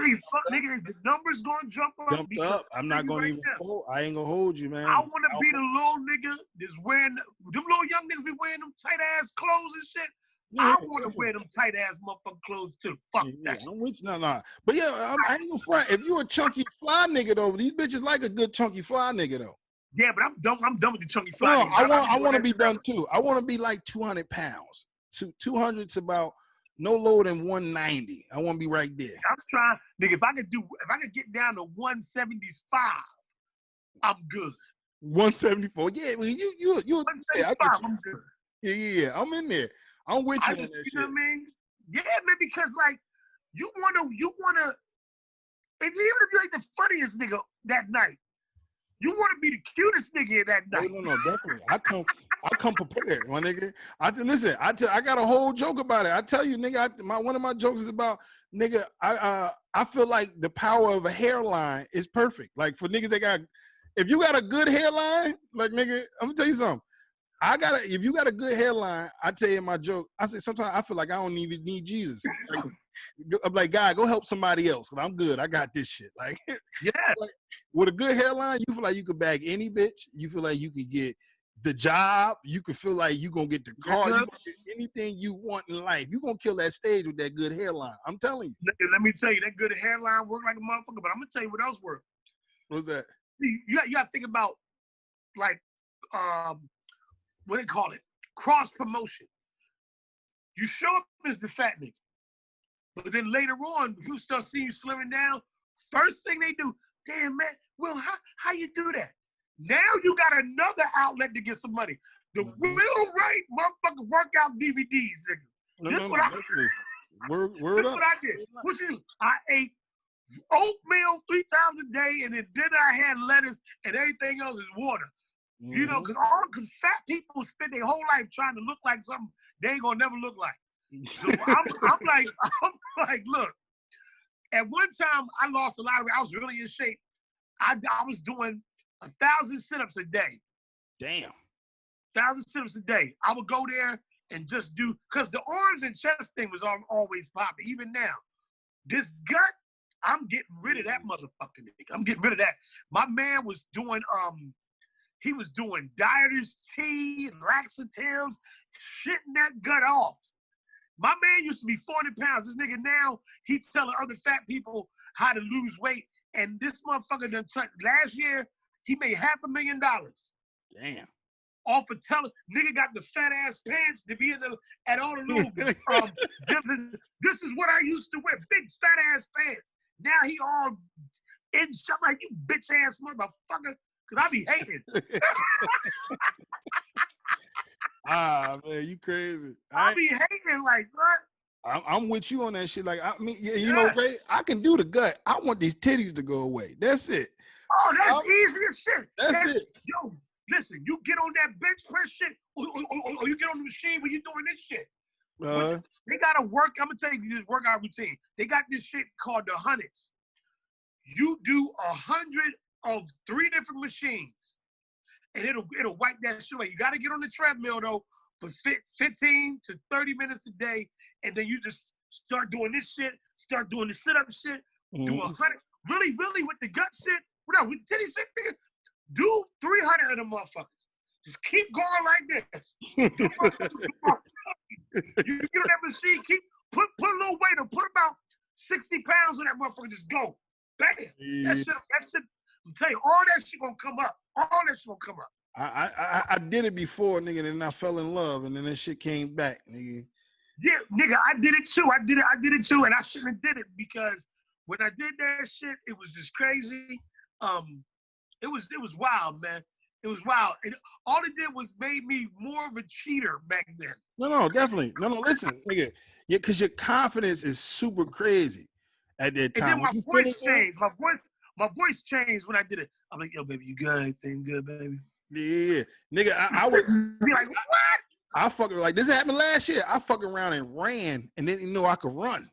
the numbers gonna jump up. Jumped up. I'm not gonna even hold. I ain't gonna hold you, man. I want to be the little nigga that's wearing them little young niggas be wearing them tight ass clothes and shit. Yeah, I want to wear them tight ass motherfucking clothes too. Fuck that. I'm with you. No. But yeah, I ain't gonna front. If you a chunky fly nigga though, these bitches like a good chunky fly nigga though. Yeah, but I'm done with the chunky fly. No, I want to be done too. I want to be like 200 pounds. 200's about no lower than 190. I want to be right there. I'm trying, nigga. If I could get down to 175, I'm good. 174. Yeah, well, you. Yeah, I get you. I'm good. Yeah. I'm in there. I'm with you on that shit. You know what I mean? Yeah, man. Because like, you wanna. Even if you ain't the funniest nigga that night, you want to be the cutest nigga that night. No, definitely. I come prepared, my nigga. I got a whole joke about it. I tell you, nigga, one of my jokes is about, nigga, I feel like the power of a hairline is perfect. Like for niggas that if you got a good hairline, like nigga, I'm gonna tell you something. If you got a good hairline, I tell you my joke. I say sometimes I feel like I don't even need Jesus. Like, I'm like, God, go help somebody else, because I'm good. I got this shit. Like, yeah. Like, with a good hairline, you feel like you could bag any bitch. You feel like you could get the job. You could feel like you gonna get the car. You gonna get anything you want in life. You gonna kill that stage with that good hairline. I'm telling you. Let me tell you, that good hairline work like a motherfucker. But I'm gonna tell you what else works. What's that? You got to think about, like, what do they call it? Cross promotion. You show up as the fat nigga, but then later on, people start seeing you slimming down. First thing they do, damn man, well, how you do that? Now you got another outlet to get some money. The Will Wright motherfucking workout DVDs, nigga. This what I did. What you do? I ate oatmeal 3 times a day, and then dinner I had lettuce, and everything else is water. Mm-hmm. You know, because fat people spend their whole life trying to look like something they ain't gonna never look like. So I'm like, look. At one time, I lost a lot of weight. I was really in shape. I was doing 1,000 sit-ups a day. Damn. 1,000 sit-ups a day. I would go there and just do, because the arms and chest thing was always popping. Even now, this gut, I'm getting rid of that motherfucking nigga. I'm getting rid of that. My man was doing, he was doing dieters tea and laxatives, shitting that gut off. My man used to be 40 pounds. This nigga now, he's telling other fat people how to lose weight. And this motherfucker done last year, he made $500,000. Damn. Off of telling, nigga got the fat ass pants to be at all the little gyms. This is what I used to wear, big fat ass pants. Now he all in something like, you bitch ass motherfucker, because I be hating. Man, you crazy. I be hating like, what? I'm with you on that shit. Like, I mean, you know, Ray, I can do the gut. I want these titties to go away. That's it. Oh, that's easy as shit. That's it. Yo, listen, you get on that bench press shit, or you get on the machine when you're doing this shit. They got to work. I'm going to tell you this workout routine. They got this shit called the hundreds. You do 100 of 3 different machines, and it'll wipe that shit away. You got to get on the treadmill, though, for 15 to 30 minutes a day, and then you just start doing this shit, start doing the sit-up shit, do 100. Really, with the gut shit, with the titty shit, nigga, do 300 of them motherfuckers. Just keep going like this. You get on that machine, put a little weight on, put about 60 pounds on that motherfucker, just go. Bam. Yeah. That shit, I'm telling you, all that shit gonna come up. All that shit gonna come up. I did it before, nigga, and then I fell in love, and then that shit came back, nigga. Yeah, nigga, I did it too. I did it too, and I shouldn't have did it, because when I did that shit, it was just crazy. It was wild, man. It was wild. And all it did was made me more of a cheater back then. No, definitely. No, listen, nigga. Yeah, because your confidence is super crazy at that time. And then my voice changed. My voice changed when I did it. I'm like, yo, baby, you good? Everything good, baby? Yeah. Nigga, I was be like, what? I fucking, like, this happened last year. I fucking around and ran and didn't know I could run.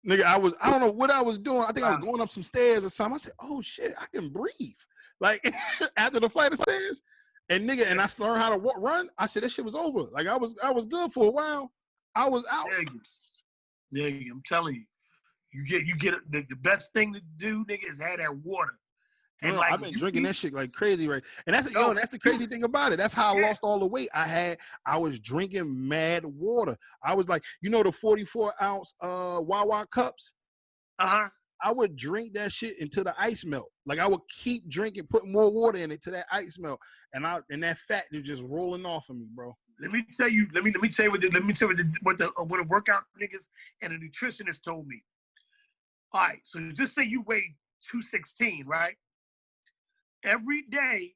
Nigga, I don't know what I was doing. I think I was going up some stairs or something. I said, oh shit, I can breathe. Like, after the flight of stairs. And nigga, and I learned how to run. I said, that shit was over. Like, I was good for a while. I was out. Yeah, I'm telling you. You get the best thing to do, nigga, is have that water. And like, I've been drinking that shit like crazy, right? And that's that's the crazy thing about it. That's how I lost all the weight I was drinking mad water. I was like, you know, the 44-ounce Wawa cups? Uh-huh. I would drink that shit until the ice melt. Like, I would keep drinking, putting more water in it till that ice melt. And that fat is just rolling off of me, bro. Let me tell you what the workout niggas and the nutritionist told me. All right, so just say you weigh 216, right? Every day,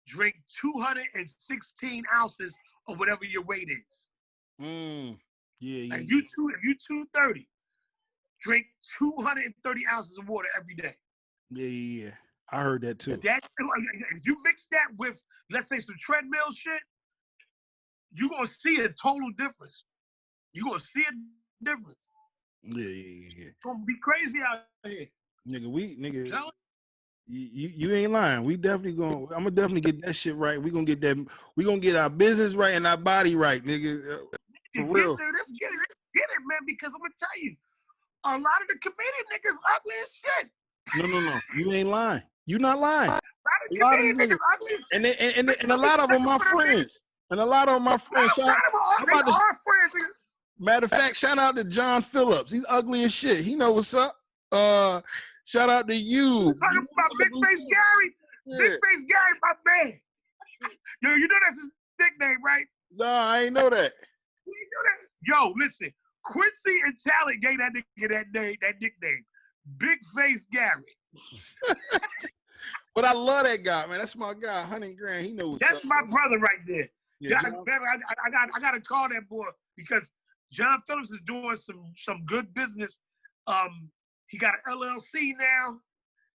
drink 216 ounces of whatever your weight is. Yeah. Like if you 230, drink 230 ounces of water every day. Yeah. I heard that too. If you mix that with, let's say, some treadmill shit, you're gonna see a total difference. You're gonna see a difference. Yeah. It's gonna be crazy out here. Nigga, you ain't lying. I'm gonna definitely get that shit right. We gonna get our business right and our body right, nigga. For real. Let's get it, man, because I'm gonna tell you, a lot of the comedian niggas ugly as shit. No. You ain't lying. You not lying. A lot of niggas ugly as shit. And a lot of them my friends. And a lot of them my friends. Matter of fact, shout out to John Phillips. He's ugly as shit. He know what's up. Shout out to you. Talking about Big Face Gary. Yeah. Big Face Gary, my man. Yo, you know that's his nickname, right? No, I ain't know that. You know that? Yo, listen. Quincy and Talent gave that nigga that nickname. Big Face Gary. But I love that guy, man. That's my guy, 100 grand. He knows what's up. That's my brother right there. Yeah, I gotta call that boy because John Phillips is doing some good business. He got an LLC now.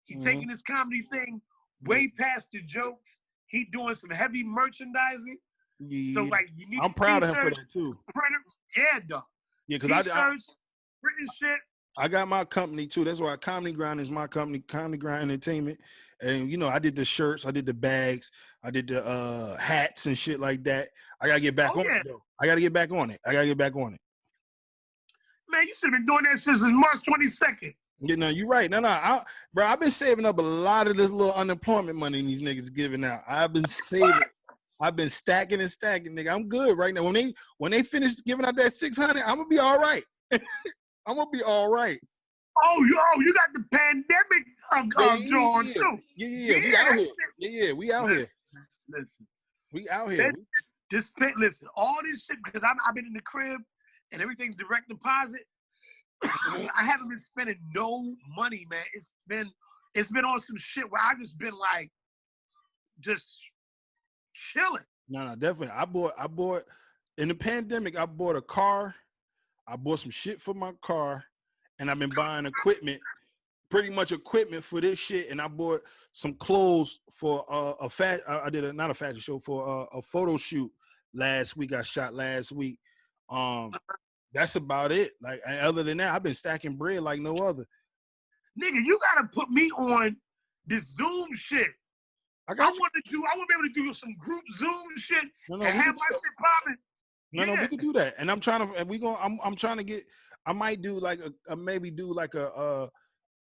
He taking his comedy thing way past the jokes. He doing some heavy merchandising. Yeah. So like, you need. I'm proud of him for that too. Yeah, dog. Yeah, because T-shirts, printing shit. I got my company too. That's why Comedy Grind is my company, Comedy Grind Entertainment. And you know, I did the shirts, I did the bags, I did the hats and shit like that. I gotta get back on it though. I gotta get back on it. Man, you should have been doing that since March 22nd. Yeah, no, you're right. No, bro, I've been saving up a lot of this little unemployment money these niggas giving out. I've been saving. I've been stacking and stacking, nigga. I'm good right now. When they finish giving out that 600, I'm gonna be all right. I'm gonna be all right. Oh, you got the pandemic John too. Yeah, we out here. Yeah, we out here. Listen, we out here. Listen, all this shit because I've been in the crib and everything's direct deposit. I haven't been spending no money, man. It's been on some shit where I just been like, just chilling. No, definitely. I bought in the pandemic. I bought a car. I bought some shit for my car, and I've been buying equipment, pretty much equipment for this shit. And I bought some clothes for I did not a fashion show for a photo shoot last week. I shot last week. That's about it. Like, other than that, I've been stacking bread like no other. Nigga, you gotta put me on this Zoom shit. I want to be able to do some group Zoom shit and have my shit popping. No, we can do that. And I'm trying to get. I might do like a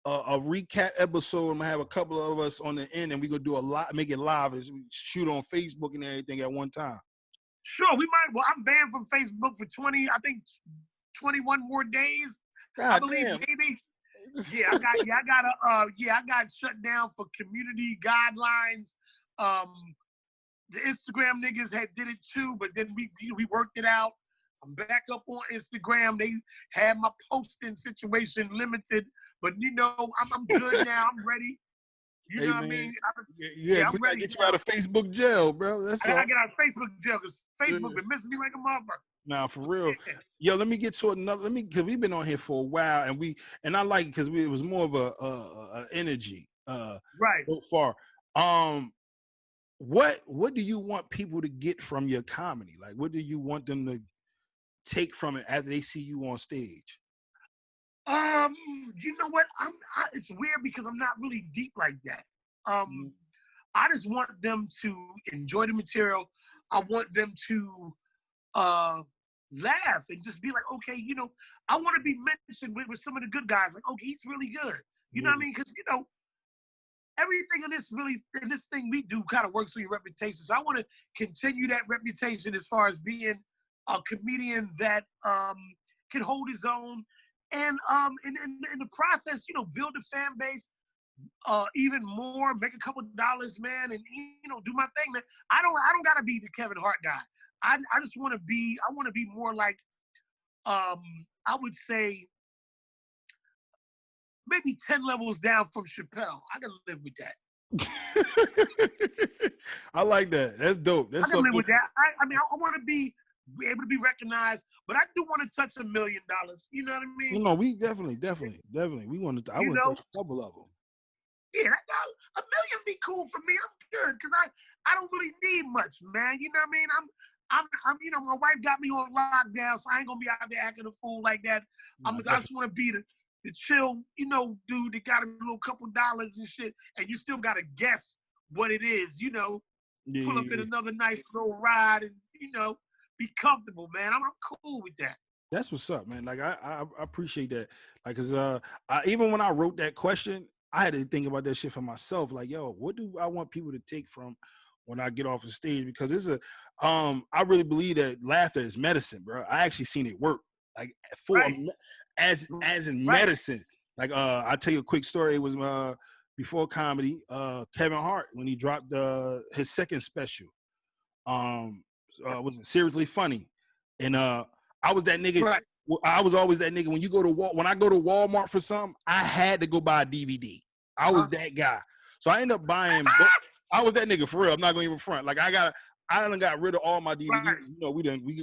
recap episode. I'm gonna have a couple of us on the end, and we gonna do make it live, and shoot on Facebook and everything at one time. Sure, we might. Well, I'm banned from Facebook for 21 more days. God I believe damn. maybe. Yeah, I got shut down for community guidelines. The Instagram niggas did it too, but then we worked it out. I'm back up on Instagram. They had my posting situation limited, but you know, I'm good now. I'm ready. You know what I mean? Yeah, we gotta get you out of Facebook jail, bro. I gotta get out of Facebook jail because Facebook been missing me like a motherfucker. Nah, for real. Yo, let me get to another. Because we've been on here for a while, and I like it because it was more of a energy. Right. So far. What do you want people to get from your comedy? Like, what do you want them to take from it after they see you on stage? You know what? It's weird because I'm not really deep like that. I just want them to enjoy the material. I want them to laugh and just be like, okay, you know, I want to be mentioned with some of the good guys. Like, okay, he's really good. You know what I mean? Because, you know, everything in this thing we do kind of works on your reputation. So I want to continue that reputation as far as being a comedian that can hold his own. And in the process, you know, build a fan base even more, make a couple dollars, man, and you know, do my thing, man. I don't gotta be the Kevin Hart guy. I just want to be more like, I would say maybe 10 levels down from Chappelle. I can live with that. I like that. That's dope. That's I can live with that. I mean, I want to be able to be recognized, but I do want to touch $1 million. You know what I mean? No, we definitely. We want to. I want to touch a couple of them. Yeah, $1 million be cool for me. I'm good because I don't really need much, man. You know what I mean? I'm you know, my wife got me on lockdown, so I ain't gonna be out there acting a fool like that. I just want to be the chill, you know, dude that got a little couple dollars and shit, and you still gotta guess what it is, you know. Yeah, pull up in another nice little ride and, you know, be comfortable, man. I'm cool with that. That's what's up, man. Like I appreciate that. Like, cause even when I wrote that question, I had to think about that shit for myself. Like, yo, what do I want people to take from when I get off the stage? Because it's I really believe that laughter is medicine, bro. I actually seen it work. Like as in medicine. Like I'll tell you a quick story. It was before comedy, Kevin Hart, when he dropped his second special. Was it Seriously Funny? And I was that nigga. Right. I was always that nigga. When I go to Walmart for something, I had to go buy a DVD. I was that guy. So I ended up buying. I was that nigga for real. I'm not gonna even front. Like I done got rid of all my DVDs. Right. You know,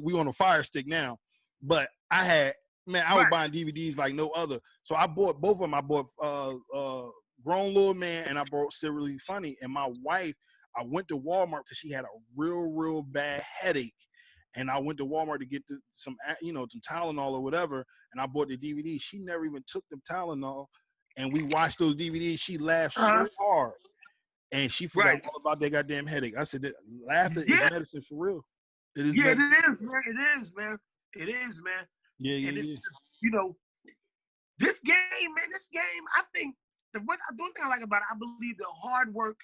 we on a Fire Stick now. But I was buying DVDs like no other. So I bought both of them. I bought Grown Little Man and I bought Seriously Funny. And my wife, I went to Walmart because she had a real bad headache. And I went to Walmart to get some Tylenol or whatever, and I bought the DVD. She never even took the Tylenol, and we watched those DVDs. She laughed so hard, and she forgot all about that goddamn headache. I said, that laughter is medicine for real. It is. Yeah, it is, man. It is, man. It is, man. Yeah, and it's just, you know, this game, man. This game, I think the one thing I like about it, I believe the hard work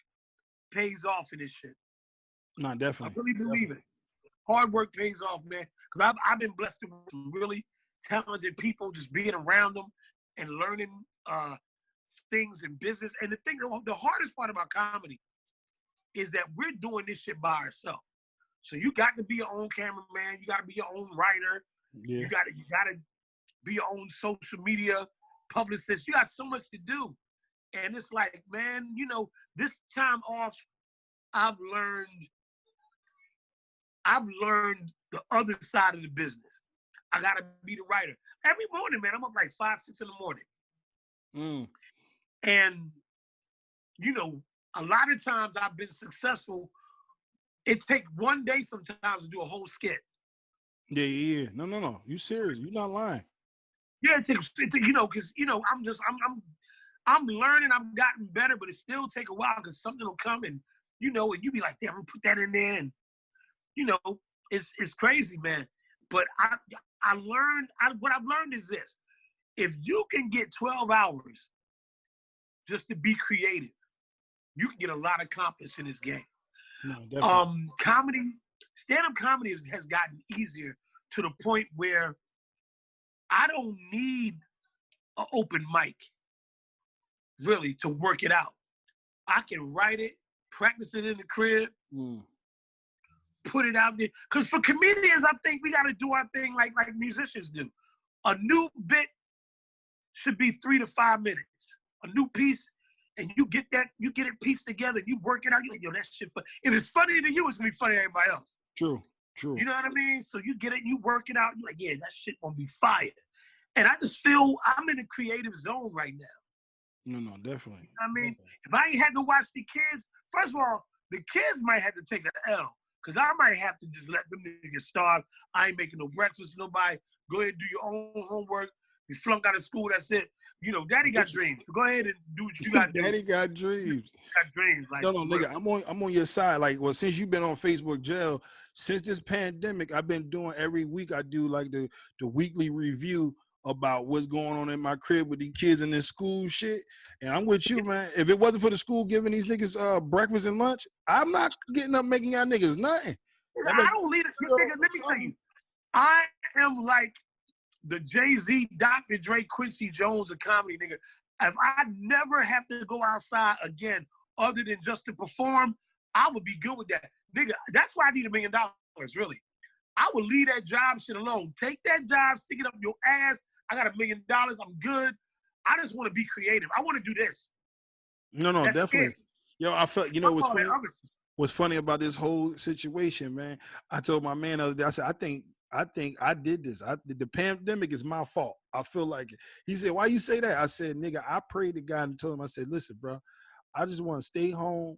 pays off in this shit. No, definitely. I really believe it. Hard work pays off, man. Because I've been blessed with some really talented people, just being around them and learning things in business. And the hardest part about comedy is that we're doing this shit by ourselves. So you got to be your own cameraman. You got to be your own writer. Yeah. You got to be your own social media publicist. You got so much to do. And it's like, man, you know, this time off, I've learned the other side of the business. I gotta be the writer. Every morning, man, I'm up like 5, 6 in the morning. And, you know, a lot of times I've been successful. It takes one day sometimes to do a whole skit. Yeah. No. You serious. You're not lying. Yeah, it takes you know, because, you know, I'm learning, I've gotten better, but it still take a while because something will come and, you know, and you be like, damn, I'm gonna put that in there. And, you know, it's crazy, man. But what I've learned is this. If you can get 12 hours just to be creative, you can get a lot accomplished in this game. No, definitely. Stand-up comedy has gotten easier to the point where I don't need an open mic, really, to work it out. I can write it, practice it in the crib, put it out there. Because for comedians, I think we got to do our thing like musicians do. A new bit should be 3 to 5 minutes. A new piece, and you get it pieced together, you work it out, you're like, yo, that shit fun. If it's funny to you, it's gonna be funny to everybody else. True. You know what I mean? So you get it, you work it out, you're like, yeah, that shit gonna be fire. And I just feel I'm in a creative zone right now. No, definitely. You know what I mean? If I ain't had to watch the kids, first of all, the kids might have to take an L, because I might have to just let them niggas starve. I ain't making no breakfast, nobody. Go ahead and do your own homework. You flunk out of school, that's it. You know, daddy got dreams. So go ahead and do what you got to do. Daddy got dreams. Got dreams. Like, no, nigga, I'm on your side. Like, well, since you've been on Facebook jail, since this pandemic, I've been doing every week. I do like the weekly review about what's going on in my crib with these kids in this school shit. And I'm with you, man. If it wasn't for the school giving these niggas breakfast and lunch, I'm not getting up making y'all niggas nothing. I don't lead it. Nigga, let me tell you, I am like the Jay-Z, Dr. Dre, Quincy Jones of comedy, nigga. If I never have to go outside again other than just to perform, I would be good with that. Nigga, that's why I need $1 million, really. I would leave that job shit alone. Take that job, stick it up your ass. I got $1 million. I'm good. I just want to be creative. I want to do this. No, That's definitely. it. Yo, I felt, what's funny about this whole situation, man. I told my man the other day, I said, I think I did this. The pandemic is my fault. I feel like it. He said, why you say that? I said, nigga, I prayed to God and told him, I said, listen, bro, I just want to stay home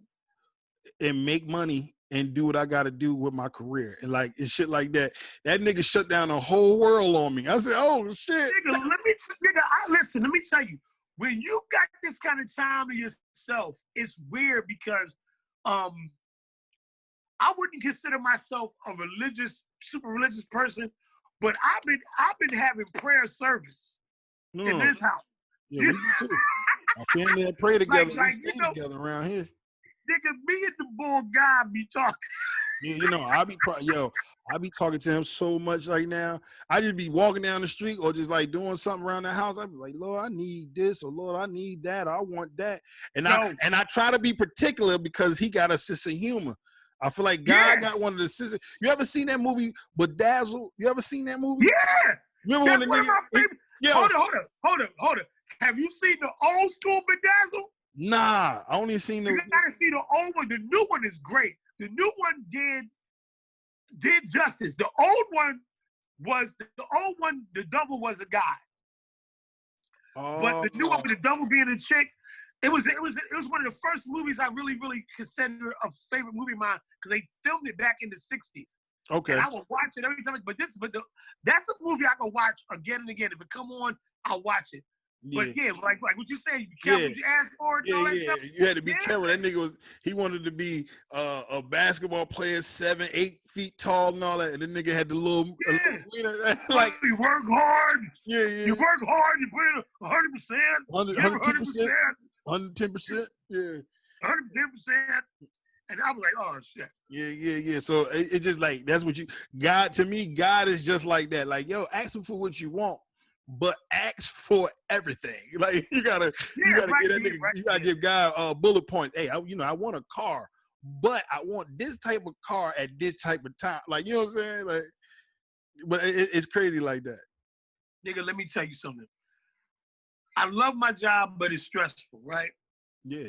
and make money and do what I got to do with my career and shit like that. That nigga shut down the whole world on me. I said, oh shit. Nigga, let me tell you, when you got this kind of time to yourself, it's weird because I wouldn't consider myself a super religious person, but I've been having prayer service in this house. Yeah, we do too. Our family that pray together, we stay together around here. Nigga, me and the bull guy be talking. Yeah, I be talking to him so much right now. I just be walking down the street or just like doing something around the house. I be like, Lord, I need this, or Lord, I need that, or I want that. And I try to be particular because he got a sense of humor. I feel like God got one of the sisters. You ever seen that movie Bedazzled? You ever seen that movie? Yeah. Remember That's when one of my favorite. Hold up. Have you seen the old school Bedazzled? Nah, I only seen the. You gotta see the old one. The new one is great. The new one did justice. The old one, the double was a guy. But the new one with the double being a chick, it was one of the first movies I really, really consider a favorite movie of mine because they filmed it back in the 60s. Okay. And I will watch it every time. That's a movie I can watch again and again. If it come on, I'll watch it. Yeah. But yeah, like what you say, you be careful what you ask for. And all that stuff. You had to be careful. That nigga he wanted to be a basketball player, 7, 8 feet tall and all that. And the nigga had the little like you work hard. Yeah. You work hard, you put in 100%. 110%. 110%. Yeah. 110%. And I was like, oh shit. Yeah. So it just like that's what God is just like that. Like, yo, ask him for what you want. But ask for everything. Like you gotta get that nigga. You gotta give God bullet points. Hey, I want a car, but I want this type of car at this type of time. Like you know what I'm saying? Like, but it's crazy like that. Nigga, let me tell you something. I love my job, but it's stressful, right? Yeah.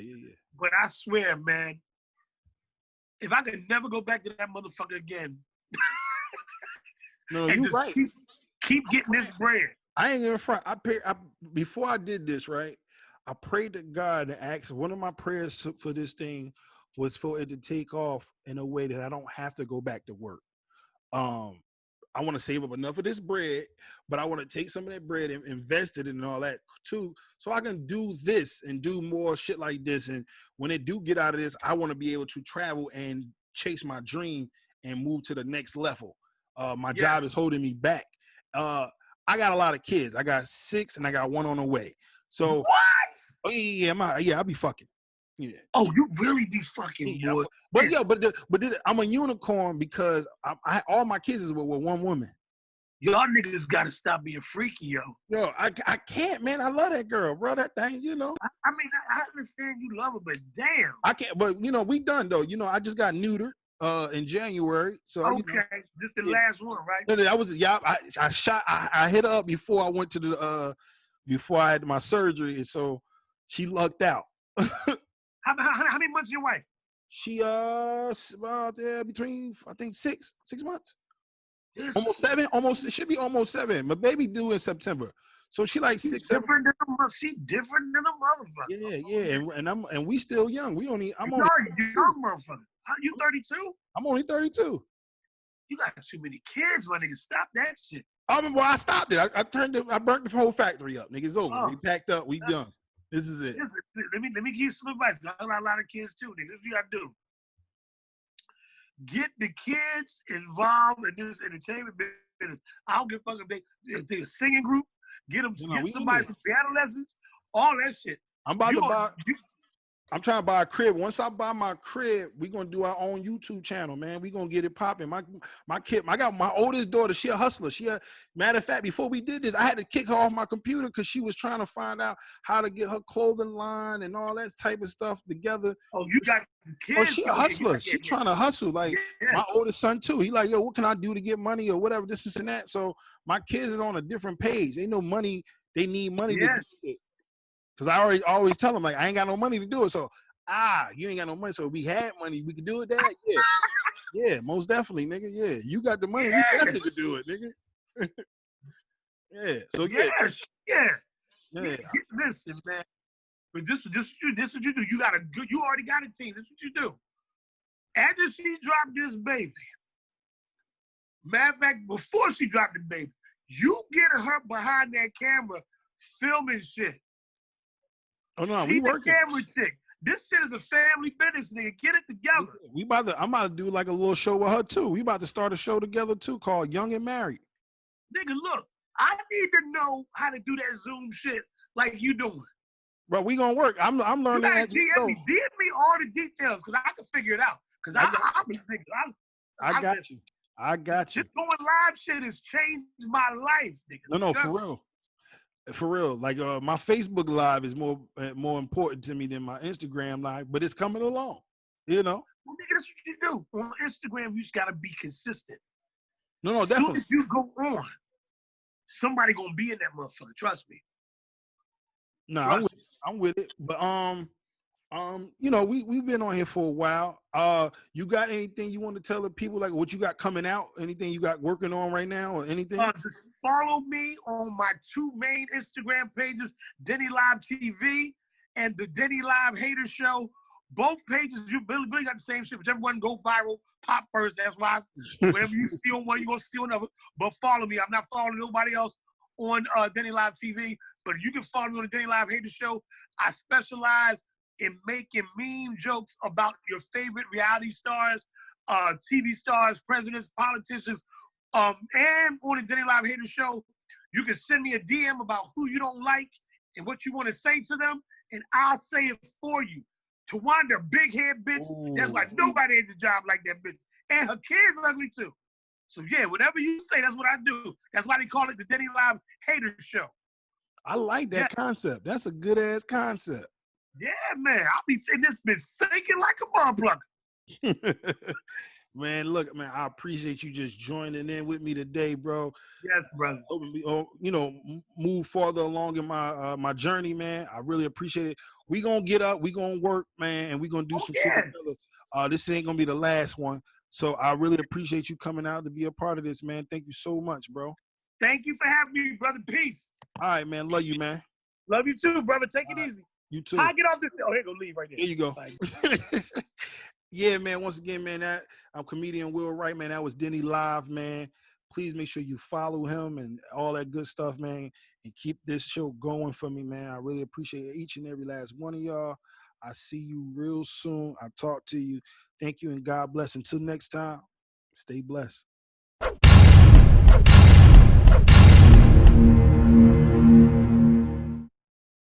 But I swear, man, if I could never go back to that motherfucker again, no, you're right. Keep getting this bread. I ain't in front. Before I did this, right? I prayed to God and asked. One of my prayers for this thing was for it to take off in a way that I don't have to go back to work. I want to save up enough of this bread, but I want to take some of that bread and invest it and all that too, so I can do this and do more shit like this. And when it do get out of this, I want to be able to travel and chase my dream and move to the next level. My job is holding me back. I got a lot of kids. I got 6 and I got 1 on the way. So what? Oh yeah, I'll be fucking. Yeah. Oh, you really be fucking, boy. But I'm a unicorn because all my kids is with one woman. Y'all niggas gotta stop being freaky, yo. Yo, I can't, man. I love that girl, bro. That thing, you know. I mean, I understand you love her, but damn. I can't. But we done though. I just got neutered in January. So okay, this the last one, right? No, that was I hit her up before I went to the before I had my surgery, and so she lucked out. How many months your wife? She about between I think 6 months. Almost 7. It should be almost 7. My baby due in September, so she like 6. Different than a motherfucker. Yeah, and we still young. I'm only young motherfucker. You 32? I'm only 32. You got too many kids, my nigga. Stop that shit. I stopped it. I burnt the whole factory up. Nigga, it's over. We packed up. We done. This is it. Let me give you some advice. I got a lot of kids too, nigga. This is what you gotta do. Get the kids involved in this entertainment business. I don't give a fuck if they a singing group. Get somebody for piano lessons. All that shit. I'm about I'm trying to buy a crib. Once I buy my crib, we're gonna do our own YouTube channel, man. We're gonna get it popping. My kid, I got my oldest daughter, she a hustler. Matter of fact, before we did this, I had to kick her off my computer because she was trying to find out how to get her clothing line and all that type of stuff together. Oh, you got kids? Oh, she a hustler. She trying to hustle. Like my oldest son too. He like, yo, what can I do to get money or whatever, this and that. So my kids is on a different page. They know money, they need money to do it. Because I always tell them, like, I ain't got no money to do it. So, you ain't got no money. So if we had money, we could do it, Dad? Yeah. Yeah, most definitely, nigga. Yeah. You got the money, we definitely could do it, nigga. Yeah. So, yeah. Listen, man. But this what you do. You already got a team. This is what you do. After she dropped this baby, matter of fact, before she dropped the baby, you get her behind that camera filming shit. Oh no, we working. Camera chick. This shit is a family business, nigga. Get it together. I'm about to do like a little show with her too. We about to start a show together too called Young and Married. Nigga, look, I need to know how to do that Zoom shit like you doing. Bro, we gonna work. I'm learning as we go. DM me all the details because I can figure it out. Because I got you. I got you. Just going live shit has changed my life, nigga. No, for real. For real, like my Facebook Live is more important to me than my Instagram Live, but it's coming along, you know. Well, nigga, that's what you do. On Instagram, you just gotta be consistent. No, definitely. As soon as you go on, somebody gonna be in that motherfucker. Trust me. No, I'm with it. But you know, we've been on here for a while. You got anything you want to tell the people, like what you got coming out? Anything you got working on right now, or anything? Just follow me on my two main Instagram pages, Denny Live TV and the Denny Live Hater Show. Both pages, you really got the same shit. Whichever one go viral, pop first. That's why whenever you steal one, you're gonna steal another. But follow me. I'm not following nobody else on Denny Live TV. But you can follow me on the Denny Live Hater Show. I specialize in making meme jokes about your favorite reality stars, TV stars, presidents, politicians, and on the Denny Live Hater Show, you can send me a DM about who you don't like and what you want to say to them, and I'll say it for you. Tawanda, big head bitch, that's why nobody has a job like that bitch. And her kids are ugly too. So yeah, whatever you say, that's what I do. That's why they call it the Denny Live Hater Show. I like that concept. That's a good ass concept. Yeah, man. I'll be in this bitch thinking like a motherfucker. Man, look, man, I appreciate you just joining in with me today, bro. Yes, brother. You know, move farther along in my my journey, man. I really appreciate it. We gonna get up, we gonna work, man, and we gonna do some shit together. This ain't gonna be the last one. So I really appreciate you coming out to be a part of this, man. Thank you so much, bro. Thank you for having me, brother. Peace. All right, man. Love you, man. Love you too, brother. Take it easy. You too. I get off this. Oh, here go leave right there. There you go. Yeah, man. Once again, man, I'm comedian Will Wright, man. That was Denny Live, man. Please make sure you follow him and all that good stuff, man, and keep this show going for me, man. I really appreciate each and every last one of y'all. I see you real soon. I'll talk to you. Thank you and God bless. Until next time, stay blessed.